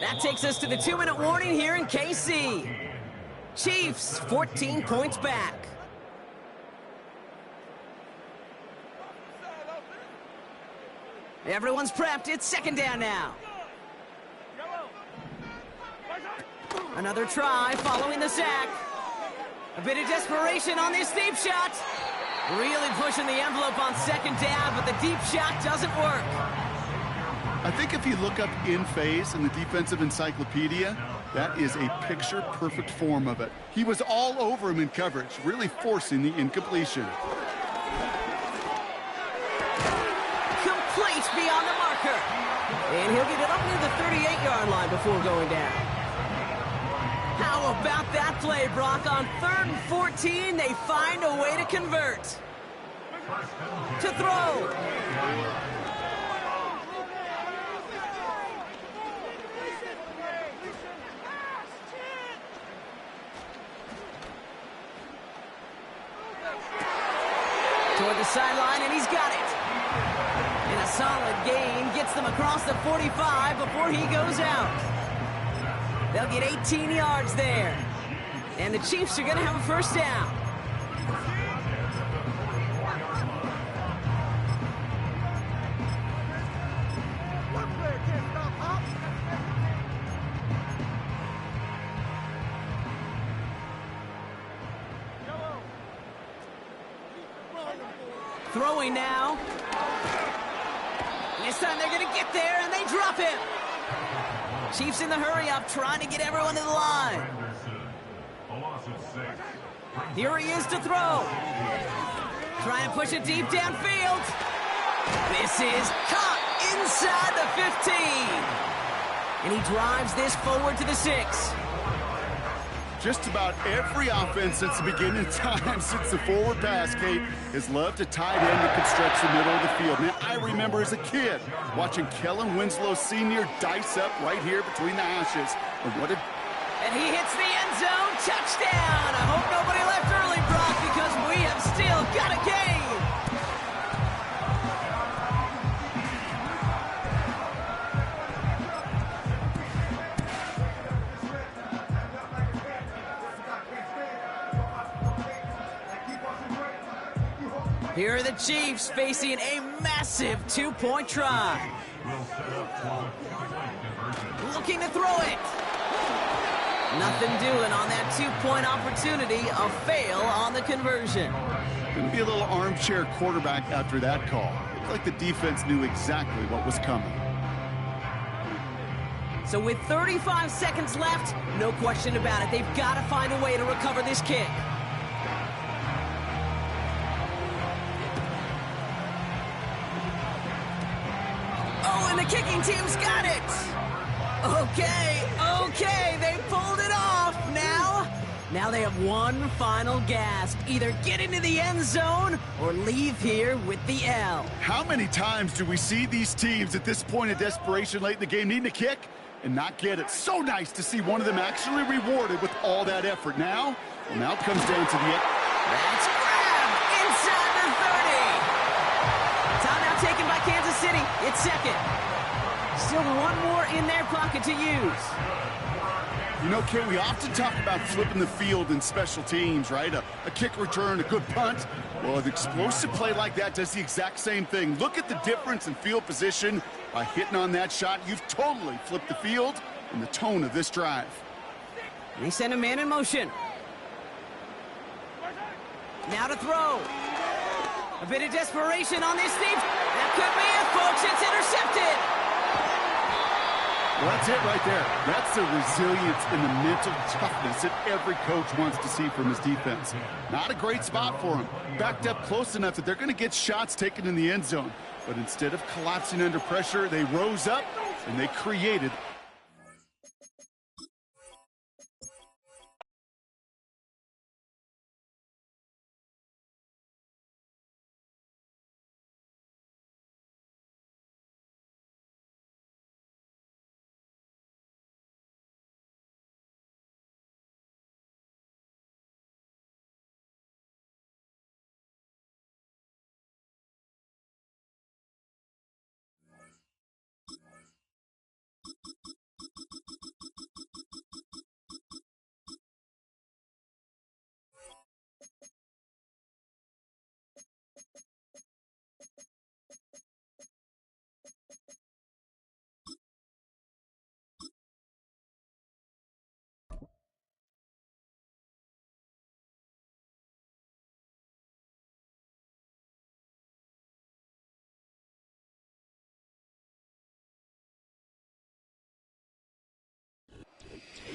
That takes us to the 2-minute warning here in KC. Chiefs, 14 points back. Everyone's prepped. It's 2nd down now. Another try following the sack. A bit of desperation on this deep shot. Really pushing the envelope on 2nd down, but the deep shot doesn't work. I think if you look up in phase in the defensive encyclopedia, that is a picture-perfect form of it. He was all over him in coverage, really forcing the incompletion. Complete beyond the marker. And he'll get it up near the 38-yard line before going down. How about that play, Brock? On 3rd and 14, they find a way to convert. To throw. Toward the sideline, and he's got it. And a solid gain gets them across the 45 before he goes out. They'll get 18 yards there. And the Chiefs are going to have a 1st down. Throwing now. And this time they're going to get there, and they drop him. Chiefs in the hurry-up, trying to get everyone to the line. Here he is to throw. Trying to push it deep downfield. This is caught inside the 15. And he drives this forward to the 6. Just about every offense since the beginning of time, since the forward pass, Kate, has loved a tight end that can stretch the middle of the field. Now, I remember as a kid watching Kellen Winslow Sr. dice up right here between the hashes. And he hits the end zone. Touchdown! I hope nobody left early, Brock, because we have still got a game. Here are the Chiefs facing a massive 2-point try. Looking to throw it. Nothing doing on that 2-point opportunity. A fail on the conversion. Going to be a little armchair quarterback after that call. Looked like the defense knew exactly what was coming. So with 35 seconds left, no question about it. They've got to find a way to recover this kick. Oh, and the kicking team's got it. Okay, they pulled it off. Now they have one final gasp. Either get into the end zone or leave here with the L. How many times do we see these teams at this point of desperation late in the game needing a kick and not get it? So nice to see one of them actually rewarded with all that effort. Now it comes down to the end. That's grabbed inside the 30. Timeout taken by Kansas City. It's 2nd. Still one more in their pocket to use. You know, Kate, we often talk about flipping the field in special teams, right? A kick return, a good punt. Well, an explosive play like that does the exact same thing. Look at the difference in field position. By hitting on that shot, you've totally flipped the field and the tone of this drive. They send a man in motion. Now to throw. A bit of desperation on this thing. That could be it, folks. It's intercepted. Well, that's it right there. That's the resilience and the mental toughness that every coach wants to see from his defense. Not a great spot for him. Backed up close enough that they're going to get shots taken in the end zone. But instead of collapsing under pressure, they rose up and they created.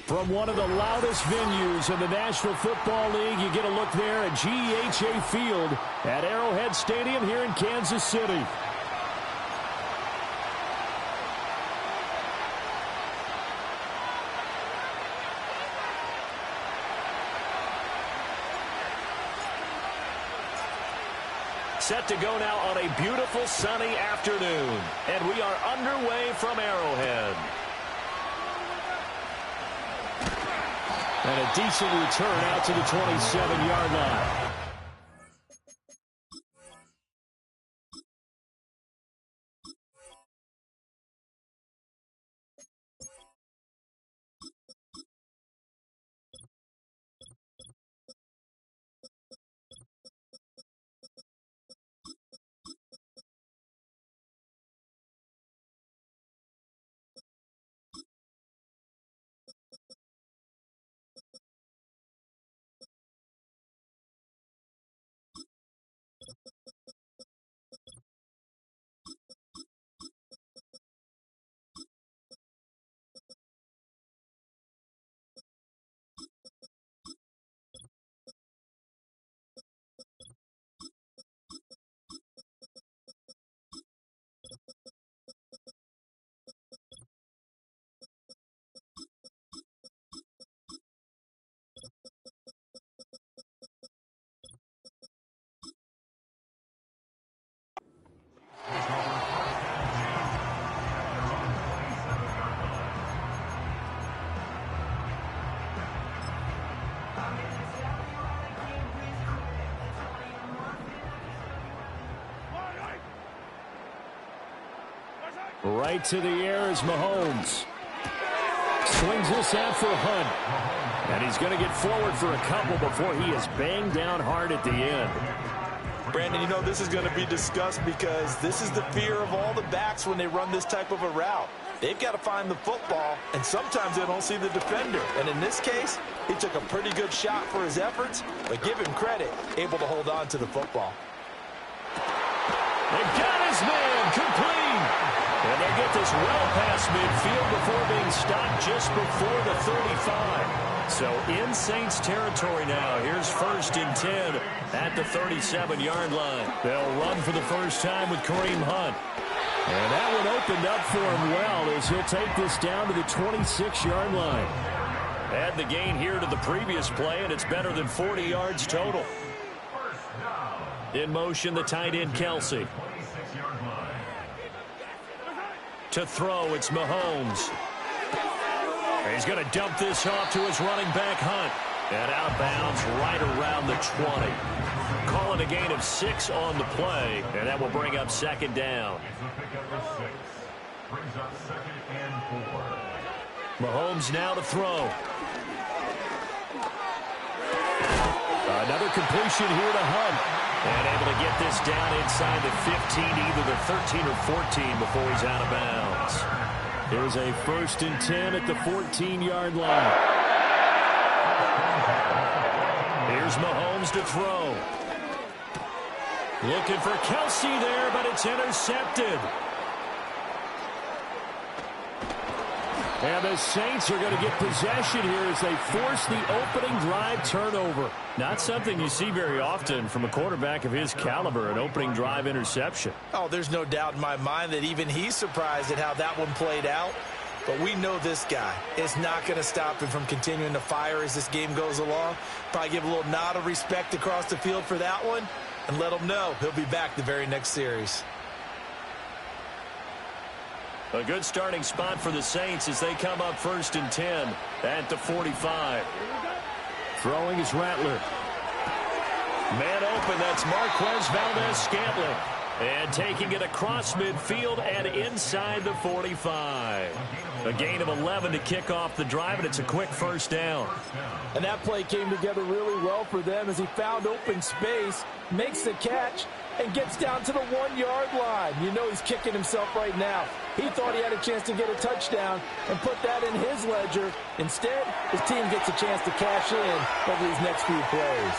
From one of the loudest venues in the National Football League, you get a look there at GEHA Field at Arrowhead Stadium here in Kansas City. Set to go now on a beautiful sunny afternoon, and we are underway from Arrowhead. And a decent return out to the 27-yard line. Right to the air is Mahomes. Swings this out for Hunt. And he's going to get forward for a couple before he is banged down hard at the end. Brandon, you know this is going to be discussed because this is the fear of all the backs when they run this type of a route. They've got to find the football, and sometimes they don't see the defender. And in this case, he took a pretty good shot for his efforts, but give him credit, able to hold on to the football. They got his man complete. And they get this well past midfield before being stopped just before the 35. So in Saints territory now. Here's 1st and 10 at the 37-yard line. They'll run for the first time with Kareem Hunt. And that one opened up for him well as he'll take this down to the 26-yard line. Add the gain here to the previous play, and it's better than 40 yards total. In motion, the tight end, Kelsey. To throw, it's Mahomes. He's going to dump this off to his running back, Hunt. And out of bounds right around the 20. Calling a gain of 6 on the play, and that will bring up 2nd down. Mahomes now to throw. Another completion here to Hunt. And able to get this down inside the 15, either the 13 or 14 before he's out of bounds. Here's a 1st and 10 at the 14-yard line. Here's Mahomes to throw. Looking for Kelsey there, but it's intercepted. And the Saints are going to get possession here as they force the opening drive turnover. Not something you see very often from a quarterback of his caliber, an opening drive interception. Oh, there's no doubt in my mind that even he's surprised at how that one played out. But we know this guy is not going to stop him from continuing to fire as this game goes along. Probably give a little nod of respect across the field for that one and let him know he'll be back the very next series. A good starting spot for the Saints as they come up 1st and 10 at the 45. Throwing is Rattler. Man open, that's Marquez Valdez-Scantling. And taking it across midfield and inside the 45. A gain of 11 to kick off the drive, and it's a quick first down. And that play came together really well for them as he found open space, makes the catch, and gets down to the 1-yard line. You know he's kicking himself right now. He thought he had a chance to get a touchdown and put that in his ledger. Instead, his team gets a chance to cash in over these next few plays.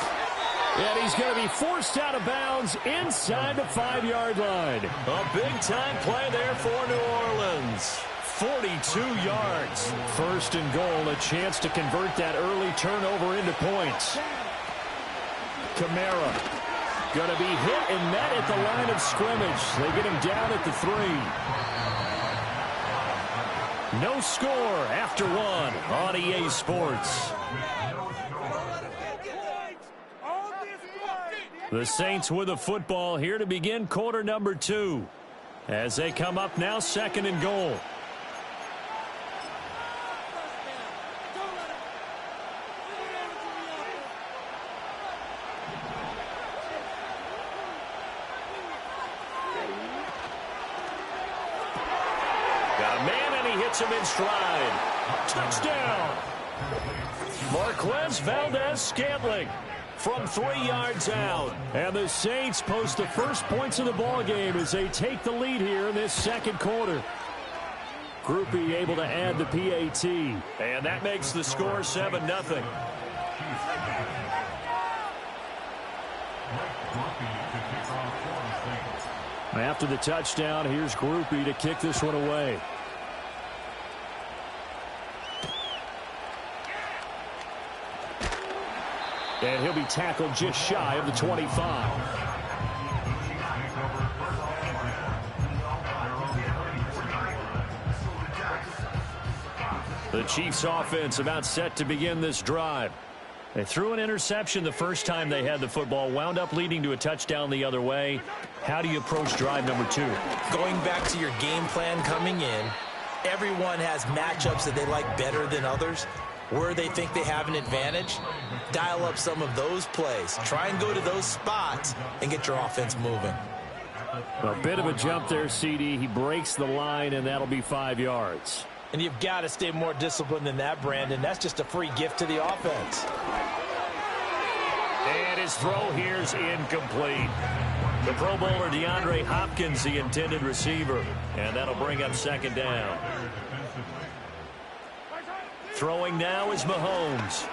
And he's going to be forced out of bounds inside the 5-yard line. A big-time play there for New Orleans. 42 yards. 1st and goal, a chance to convert that early turnover into points. Kamara going to be hit and met at the line of scrimmage. They get him down at the 3. No score after 1 on EA Sports. The Saints with the football here to begin quarter number 2. As they come up now 2nd and goal. Got a man and he hits him in stride. Touchdown. Marquez Valdez-Scantling from 3 yards out. And the Saints post the first points of the ball game as they take the lead here in this 2nd quarter. Groupie able to add the PAT. And that makes the score 7-0. After the touchdown, here's Groupie to kick this one away. And he'll be tackled just shy of the 25. The Chiefs offense about set to begin this drive. They threw an interception the first time they had the football, wound up leading to a touchdown the other way. How do you approach drive number 2? Going back to your game plan coming in, everyone has matchups that they like better than others. Where they think they have an advantage, dial up some of those plays. Try and go to those spots and get your offense moving. A bit of a jump there, CD. He breaks the line, and that'll be 5 yards. And you've got to stay more disciplined than that, Brandon. That's just a free gift to the offense. And his throw here's incomplete. The Pro Bowler DeAndre Hopkins, the intended receiver. And that'll bring up 2nd down. Throwing now is Mahomes.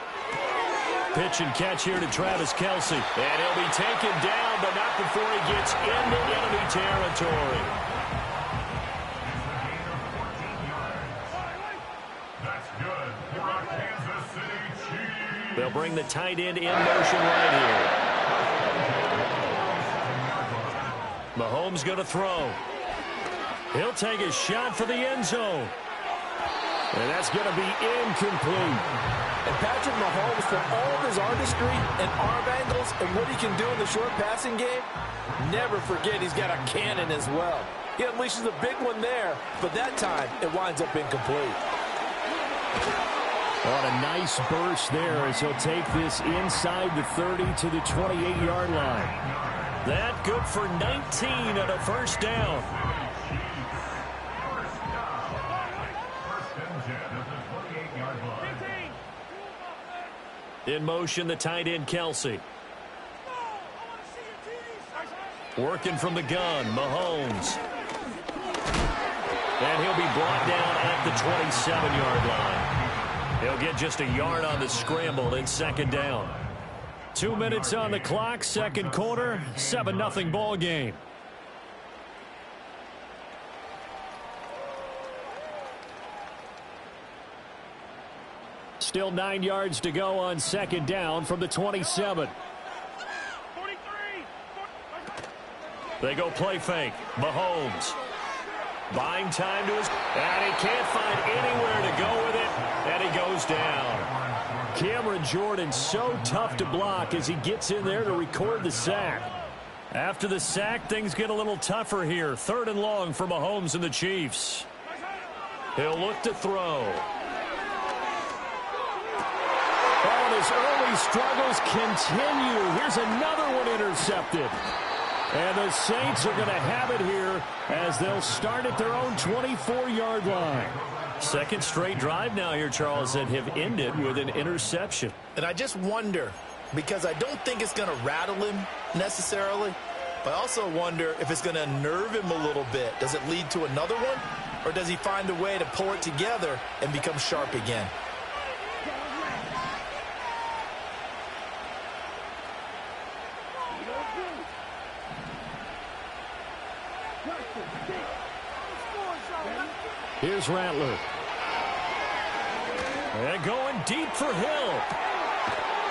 Pitch and catch here to Travis Kelce. And he'll be taken down, but not before he gets into enemy territory. They'll bring the tight end in motion right here. Mahomes going to throw. He'll take a shot for the end zone. And that's going to be incomplete. And Patrick Mahomes, for all of his artistry and arm angles and what he can do in the short passing game, never forget he's got a cannon as well. He unleashes a big one there, but that time it winds up incomplete. What a nice burst there as he'll take this inside the 30 to the 28-yard line. That good for 19 and a first down. In motion, the tight end, Kelce. Working from the gun, Mahomes. And he'll be brought down at the 27-yard line. He'll get just a yard on the scramble in 2nd down. 2 minutes on the clock, second quarter, 7-0 ball game. Still 9 yards to go on second down from the 27. They go play fake. Mahomes buying time to his, and he can't find anywhere to go with it, and he goes down. Cameron Jordan so tough to block as he gets in there to record the sack. After the sack, things get a little tougher here. 3rd and long for Mahomes and the Chiefs. He'll look to throw. Oh, and his early struggles continue. Here's another one intercepted. And the Saints are going to have it here as they'll start at their own 24-yard line. Second straight drive now here, Charles, that have ended with an interception. And I just wonder, because I don't think it's going to rattle him necessarily, but I also wonder if it's going to unnerve him a little bit. Does it lead to another one? Or does he find a way to pull it together and become sharp again? Here's Rattler. And going deep for Hill.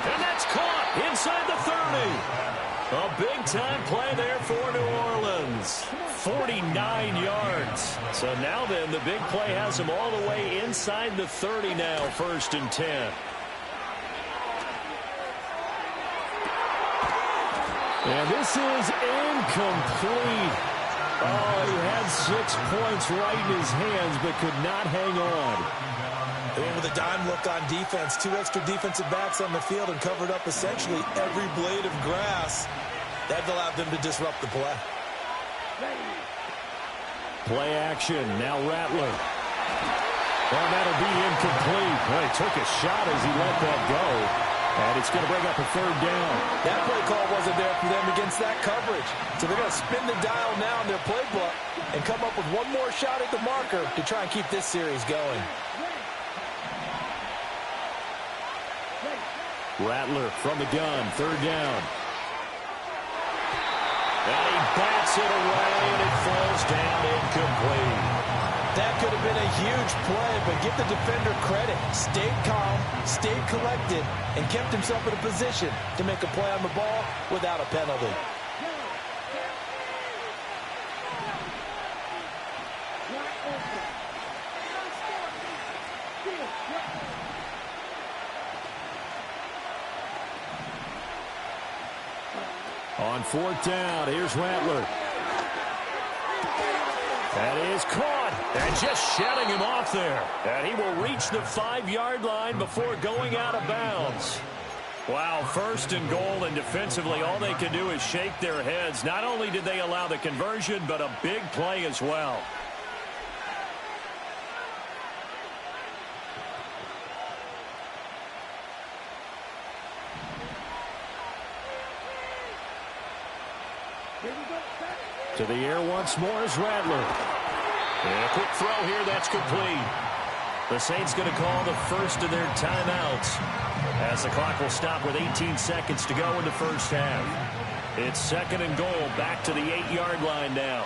And that's caught inside the 30. A big-time play there for New Orleans. 49 yards. So now then, the big play has him all the way inside the 30 now, 1st and 10. And this is incomplete. Oh, he had 6 points right in his hands, but could not hang on. And with a dime look on defense, 2 extra defensive backs on the field and covered up essentially every blade of grass. That allowed them to disrupt the play. Play action. Now Rattler. Well, that'll be incomplete. Well, he took a shot as he let that go. And it's going to bring up a 3rd down. That play call wasn't there for them against that coverage. So they're going to spin the dial now in their playbook and come up with one more shot at the marker to try and keep this series going. Rattler from the gun, 3rd down. And he bats it away, and it falls down incomplete. That could have been a huge play, but give the defender credit. Stayed calm, stayed collected, and kept himself in a position to make a play on the ball without a penalty. On 4th down, here's Rattler. That is caught, and just shutting him off there. And he will reach the 5-yard line before going out of bounds. Wow, 1st and goal, and defensively all they can do is shake their heads. Not only did they allow the conversion, but a big play as well. To the air once more is Rattler. And a quick throw here, that's complete. The Saints going to call the first of their timeouts as the clock will stop with 18 seconds to go in the first half. It's 2nd and goal, back to the 8-yard line now.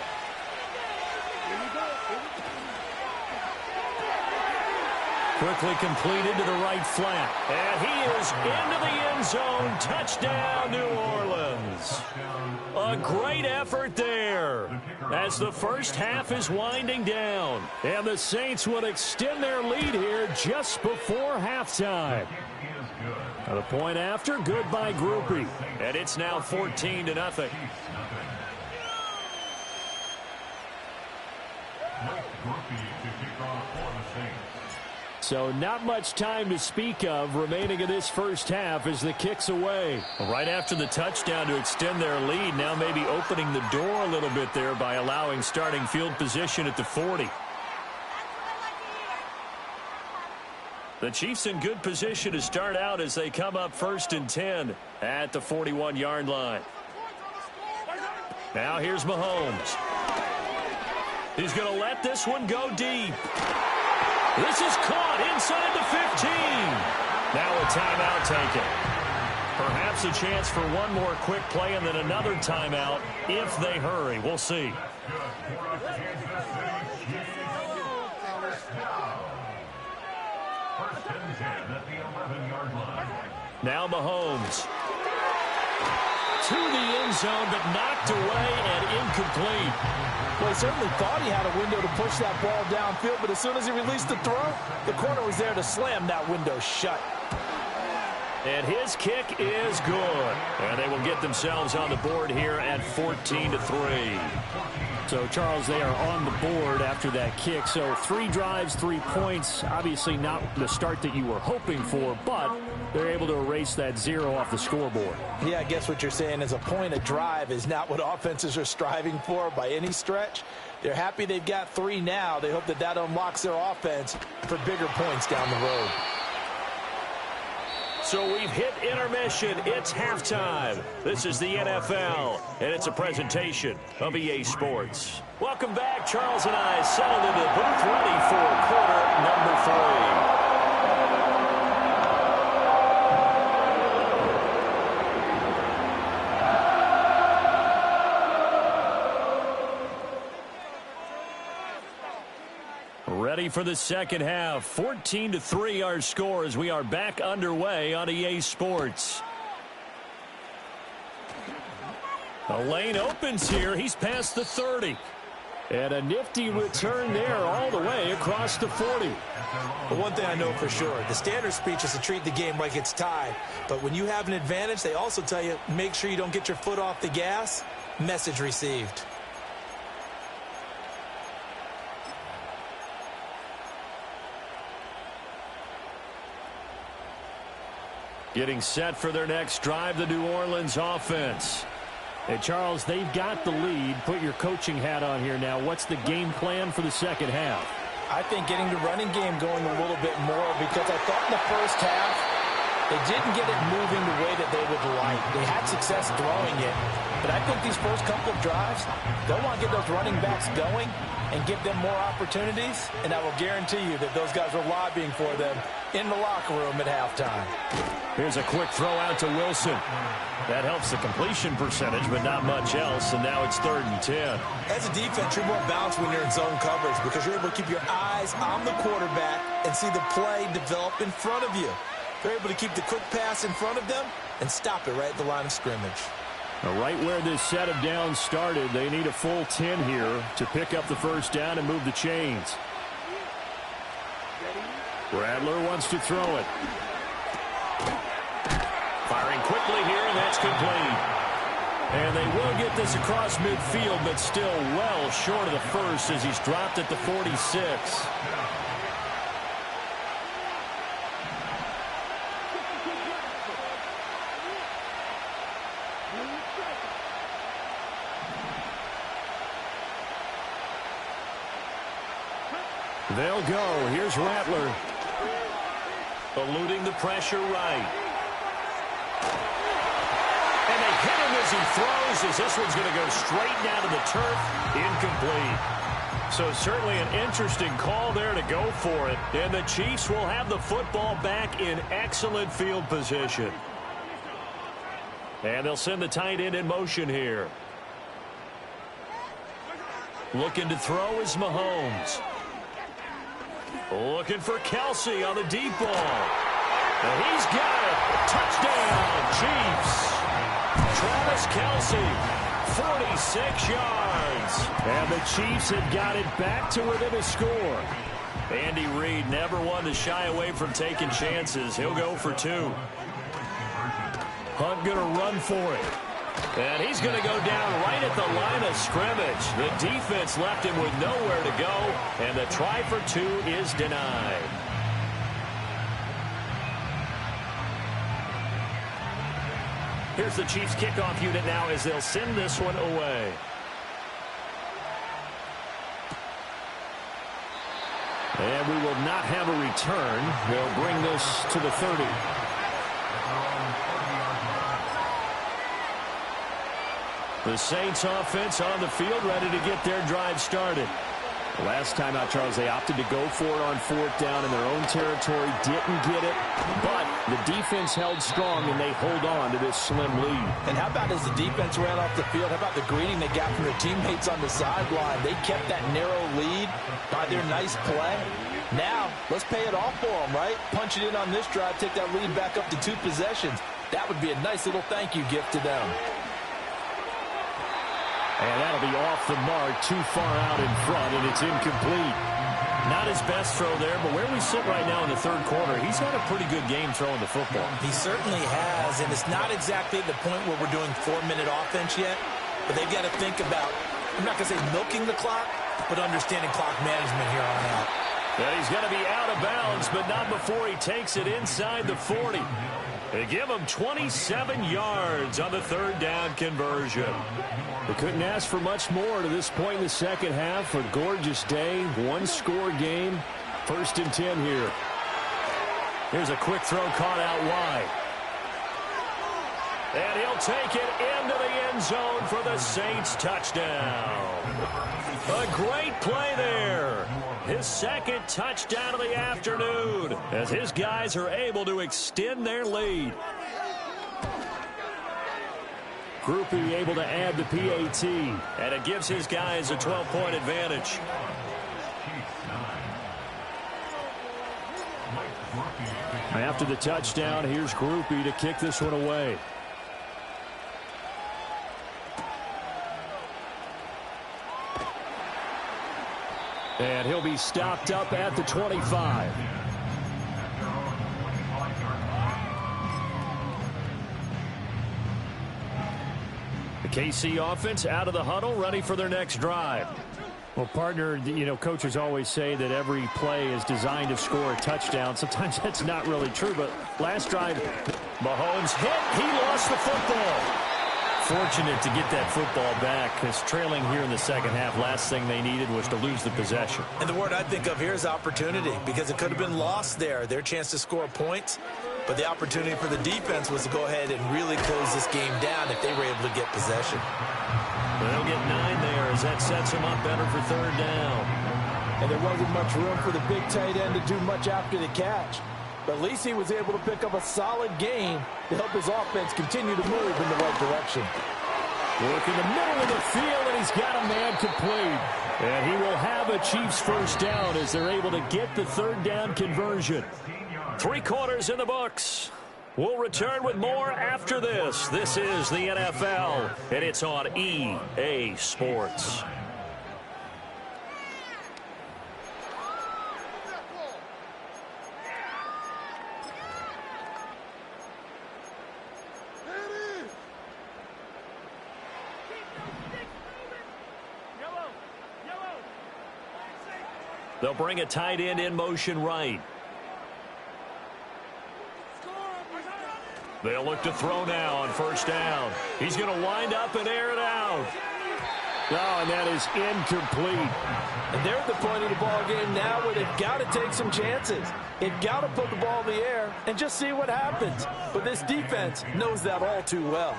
Quickly completed to the right flat. And he is into the end zone. Touchdown, New Orleans. A great effort there as the first half is winding down. And the Saints will extend their lead here just before halftime. The point after, good by Groupie. And it's now 14-0. So not much time to speak of remaining in this first half as the kick's away. Right after the touchdown to extend their lead, now maybe opening the door a little bit there by allowing starting field position at the 40. The Chiefs in good position to start out as they come up 1st and 10 at the 41-yard line. Now here's Mahomes. He's going to let this one go deep. This is caught inside the 15. Now a timeout taken. Perhaps a chance for one more quick play and then another timeout if they hurry. We'll see. Now Mahomes. To the end zone, but knocked away and incomplete. Well, he certainly thought he had a window to push that ball downfield, but as soon as he released the throw, the corner was there to slam that window shut. And his kick is good. And they will get themselves on the board here at 14-3. So, Charles, they are on the board after that kick. So 3 drives, 3 points. Obviously not the start that you were hoping for, but they're able to erase that 0 off the scoreboard. Yeah, I guess what you're saying is a point a drive is not what offenses are striving for by any stretch. They're happy they've got 3 now. They hope that that unlocks their offense for bigger points down the road. So we've hit intermission. It's halftime. This is the NFL, and it's a presentation of EA Sports. Welcome back. Charles and I settled into the booth ready for quarter number 3. Ready for the second half. 14-3 our score as we are back underway on EA Sports. The lane opens here. He's past the 30. And a nifty return there all the way across the 40. But one thing I know for sure, the standard speech is to treat the game like it's tied. But when you have an advantage, they also tell you, make sure you don't get your foot off the gas. Message received. Getting set for their next drive, the New Orleans offense. Hey, Charles, they've got the lead. Put your coaching hat on here now. What's the game plan for the second half? I think getting the running game going a little bit more, because I thought in the first half they didn't get it moving the way that they would like. They had success throwing it, but I think these first couple of drives, they'll want to get those running backs going and give them more opportunities, and I will guarantee you that those guys are lobbying for them in the locker room at halftime. Here's a quick throw out to Wilson. That helps the completion percentage, but not much else, and now it's 3rd and 10. As a defense, you're more balanced when you're in zone coverage because you're able to keep your eyes on the quarterback and see the play develop in front of you. They're able to keep the quick pass in front of them and stop it right at the line of scrimmage. Now, right where this set of downs started, they need a full 10 here to pick up the first down and move the chains. Rattler wants to throw it. Firing quickly here, and that's complete. And they will get this across midfield, but still well short of the first as he's dropped at the 46. They'll go. Here's Rattler. Eluding the pressure right. And they hit him as he throws, as this one's going to go straight down to the turf. Incomplete. So certainly an interesting call there to go for it. And the Chiefs will have the football back in excellent field position. And they'll send the tight end in motion here. Looking to throw is Mahomes. Looking for Kelsey on the deep ball. And he's got it. Touchdown, Chiefs. Travis Kelsey, 46 yards. And the Chiefs have got it back to within a score. Andy Reid never one to shy away from taking chances. He'll go for 2. Hunt going to run for it. And he's going to go down right at the line of scrimmage. The defense left him with nowhere to go, and the try for 2 is denied. Here's the Chiefs kickoff unit now as they'll send this one away. And we will not have a return. They'll bring this to the 30. The Saints offense on the field ready to get their drive started. Last time out, Charles, they opted to go for it on 4th down in their own territory. Didn't get it, but the defense held strong, and they hold on to this slim lead. And how about as the defense ran off the field, how about the greeting they got from their teammates on the sideline? They kept that narrow lead by their nice play. Now, let's pay it off for them, right? Punch it in on this drive, take that lead back up to 2 possessions. That would be a nice little thank you gift to them. And that'll be off the mark, too far out in front, and it's incomplete. Not his best throw there, but where we sit right now in the 3rd quarter, he's had a pretty good game throwing the football. He certainly has, and it's not exactly the point where we're doing 4-minute offense yet, but they've got to think about, I'm not going to say milking the clock, but understanding clock management here on out. Yeah, he's going to be out of bounds, but not before he takes it inside the 40. They give him 27 yards on the 3rd down conversion. They couldn't ask for much more to this point in the second half. A gorgeous day, 1-score game. 1st and 10 here. Here's a quick throw caught out wide. And he'll take it into the end zone for the Saints touchdown. A great play there. His 2nd touchdown of the afternoon as his guys are able to extend their lead. Groupie able to add the PAT. And it gives his guys a 12-point advantage. After the touchdown, here's Groupie to kick this one away. And he'll be stopped up at the 25. The KC offense out of the huddle, ready for their next drive. Well, partner, you know, coaches always say that every play is designed to score a touchdown. Sometimes that's not really true, but last drive, Mahomes hit. He lost the football. Fortunate to get that football back, because trailing here in the second half, last thing they needed was to lose the possession. And the word I think of here is opportunity, because it could have been lost there, their chance to score points. But the opportunity for the defense was to go ahead and really close this game down if they were able to get possession. They'll get 9 there as that sets them up better for 3rd down. And there wasn't much room for the big tight end to do much after the catch. But at least he was able to pick up a solid gain to help his offense continue to move in the right direction. Work in the middle of the field, and he's got a man complete. And he will have a Chiefs 1st down as they're able to get the 3rd down conversion. 3 quarters in the books. We'll return with more after this. This is the NFL, and it's on EA Sports. They'll bring a tight end in motion right. They'll look to throw now on 1st down. He's going to wind up and air it out. Oh, and that is incomplete. And they're at the point of the ball game now where they've got to take some chances. They've got to put the ball in the air and just see what happens. But this defense knows that all too well.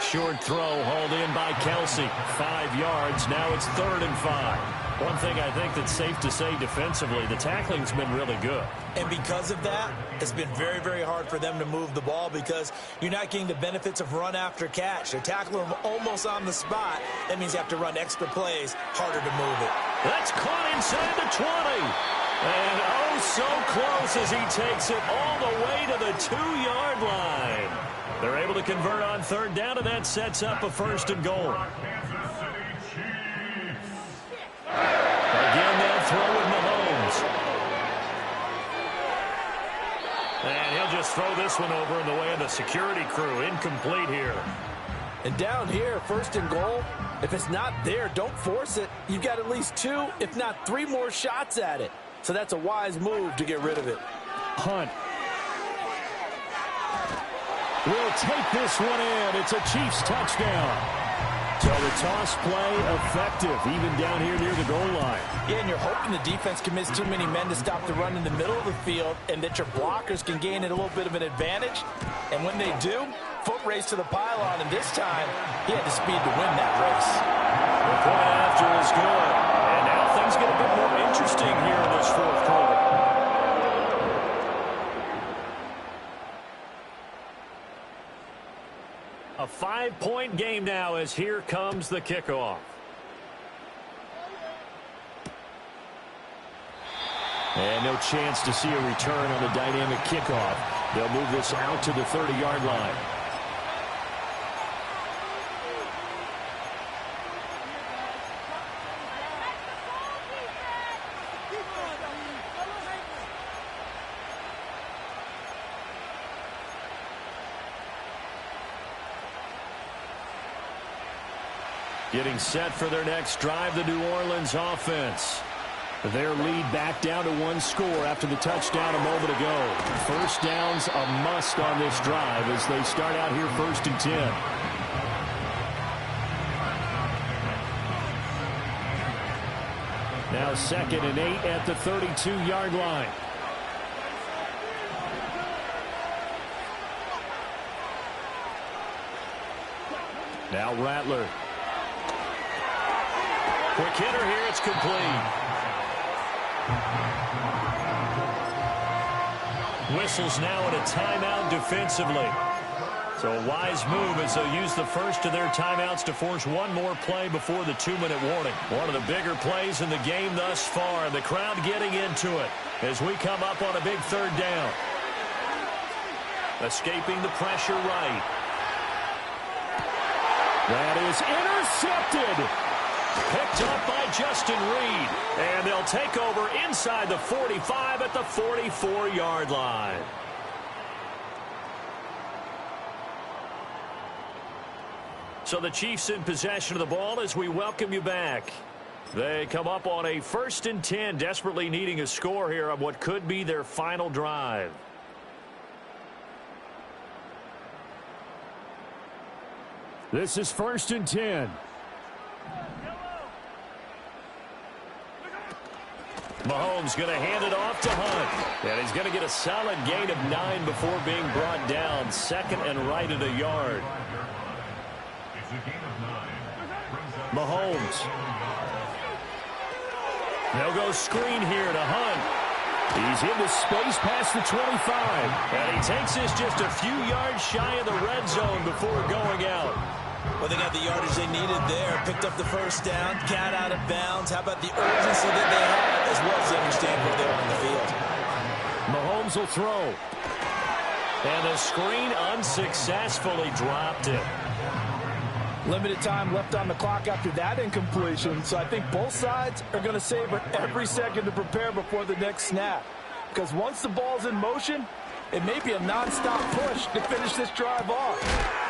Short throw hauled in by Kelsey. 5 yards. Now it's 3rd and 5. One thing I think that's safe to say defensively, the tackling's been really good. And because of that, it's been very, very hard for them to move the ball because you're not getting the benefits of run after catch. They're tackling them almost on the spot. That means you have to run extra plays, harder to move it. That's caught inside the 20. And oh, so close as he takes it all the way to the 2-yard line. They're able to convert on 3rd down, and that sets up a 1st and goal. Again, they'll throw with Mahomes. And he'll just throw this one over in the way of the security crew. Incomplete here. And down here, 1st and goal, if it's not there, don't force it. You've got at least 2, if not 3 more shots at it. So that's a wise move to get rid of it. Hunt will take this one in. It's a Chiefs touchdown. So the toss play effective, even down here near the goal line. Yeah, and you're hoping the defense commits too many men to stop the run in the middle of the field and that your blockers can gain a little bit of an advantage. And when they do, foot race to the pylon, and this time he had the speed to win that race. The point after is good. And now things get a bit more interesting here in this fourth quarter. A 5-point game now as here comes the kickoff. And no chance to see a return on the dynamic kickoff. They'll move this out to the 30-yard line. Getting set for their next drive, the New Orleans offense. Their lead back down to one score after the touchdown a moment ago. First down's a must on this drive as they start out here 1st and 10. Now 2nd and 8 at the 32-yard line. Now Rattler. Quick hitter here, it's complete. Whistles now in a timeout defensively. So a wise move as they'll use the first of their timeouts to force one more play before the 2-minute warning. One of the bigger plays in the game thus far. The crowd getting into it as we come up on a big 3rd down. Escaping the pressure right. That is intercepted. Picked up by Justin Reed. And they'll take over inside the 45 at the 44-yard line. So the Chiefs in possession of the ball as we welcome you back. They come up on a 1st and 10, desperately needing a score here on what could be their final drive. This is 1st and 10. Mahomes going to hand it off to Hunt. And he's going to get a solid gain of 9 before being brought down. 2nd and right at a yard. Mahomes. They'll go screen here to Hunt. He's into space past the 25. And he takes this just a few yards shy of the red zone before going out. Well, they got the yardage they needed there. Picked up the first down. Got out of bounds. How about the urgency that they had as well as they understand where they are on the field? Mahomes will throw. And the screen unsuccessfully dropped it. Limited time left on the clock after that incompletion, so I think both sides are going to savor every second to prepare before the next snap. Because once the ball's in motion, it may be a non-stop push to finish this drive off.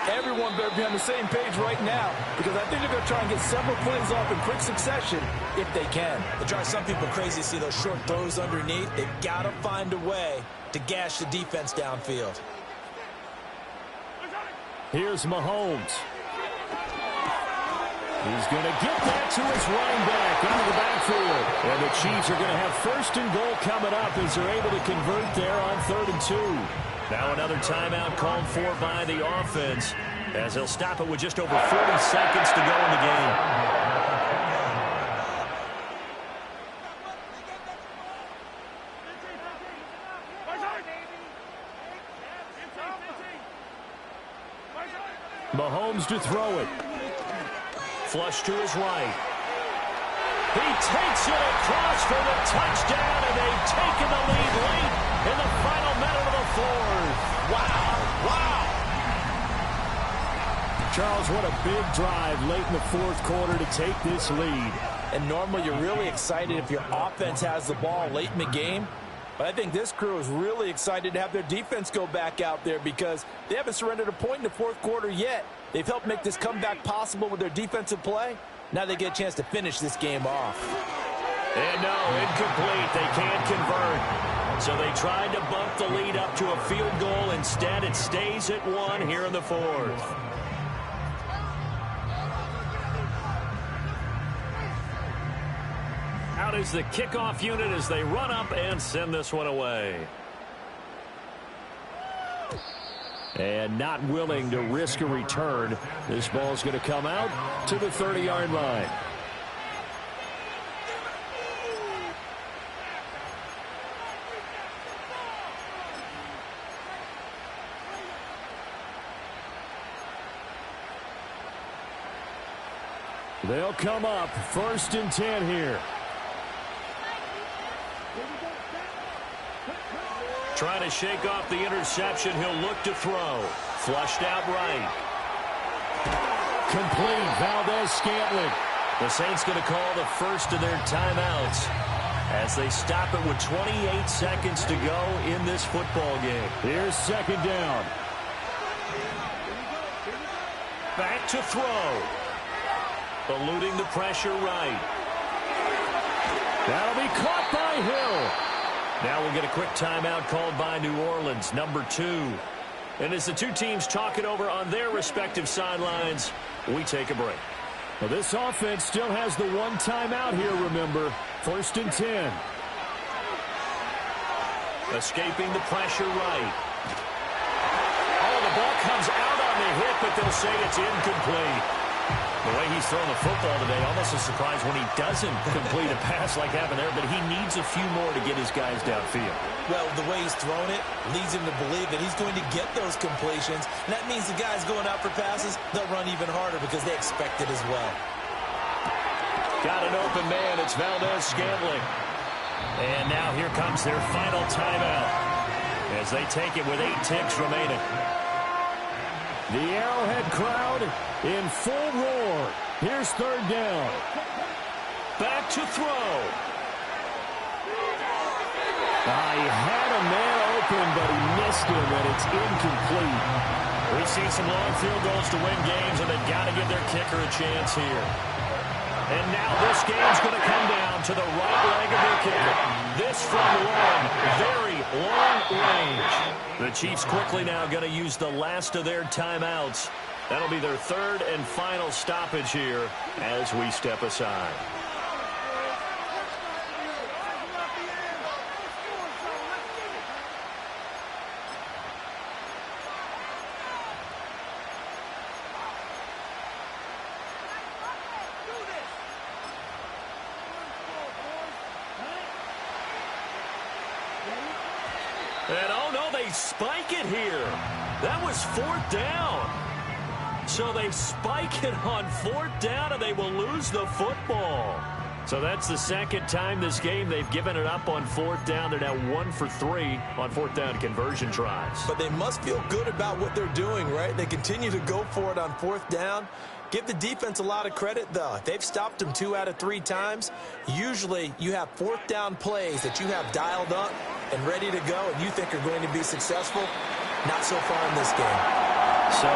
Everyone better be on the same page right now because I think they're going to try and get several plays off in quick succession if they can. It drives some people crazy to see those short throws underneath. They've got to find a way to gash the defense downfield. Here's Mahomes. He's going to get that to his running back into the backfield. And the Chiefs are going to have 1st and goal coming up as they're able to convert there on 3rd and 2. Now another timeout called for by the offense as they'll stop it with just over 40 seconds to go in the game. Mahomes to throw it. Flush to his right. He takes it across for the touchdown, and they've taken the lead late in the final minute of the 4th. Wow. Charles, what a big drive late in the 4th quarter to take this lead. And normally you're really excited if your offense has the ball late in the game. But I think this crew is really excited to have their defense go back out there because they haven't surrendered a point in the 4th quarter yet. They've helped make this comeback possible with their defensive play. Now they get a chance to finish this game off. And no, incomplete. They can't convert. So they tried to bump the lead up to a field goal. Instead, it stays at 1 here in the 4th. Out is the kickoff unit as they run up and send this one away. And not willing to risk a return. This ball's going to come out to the 30-yard line. They'll come up 1st and 10 here. Trying to shake off the interception. He'll look to throw. Flushed out right. Complete. Valdez-Scantling. The Saints going to call the first of their timeouts as they stop it with 28 seconds to go in this football game. Here's 2nd down. Back to throw. Eluding the pressure right. That'll be caught by Hill. Now we'll get a quick timeout called by New Orleans, number 2. And as the two teams talk it over on their respective sidelines, we take a break. Well, this offense still has the one timeout here, remember. 1st and 10. Escaping the pressure right. Oh, the ball comes out on the hit, but they'll say it's incomplete. The way he's throwing the football today, almost a surprise when he doesn't complete a pass like happened there, but he needs a few more to get his guys downfield. Well, the way he's thrown it leads him to believe that he's going to get those completions. And that means the guys going out for passes, they'll run even harder because they expect it as well. Got an open man. It's Valdez-Scantling. And now here comes their final timeout as they take it with 8 ticks remaining. The Arrowhead crowd in full roar. Here's 3rd down. Back to throw. He had a man open, but he missed him, and it's incomplete. We've seen some long field goals to win games, and they've got to give their kicker a chance here. And now this game's going to come down to the right leg of their kicker. This from long, very long range. The Chiefs quickly now going to use the last of their timeouts. That'll be their 3rd and final stoppage here as we step aside. And oh no, they spike it here. That was 4th down. So they spike it on 4th down and they will lose the football. So that's the 2nd time this game they've given it up on 4th down. They're now 1 for 3 on 4th down conversion tries. But they must feel good about what they're doing, right? They continue to go for it on 4th down. Give the defense a lot of credit, though. They've stopped them 2 out of 3 times. Usually you have 4th down plays that you have dialed up and ready to go and you think are going to be successful. Not so far in this game. So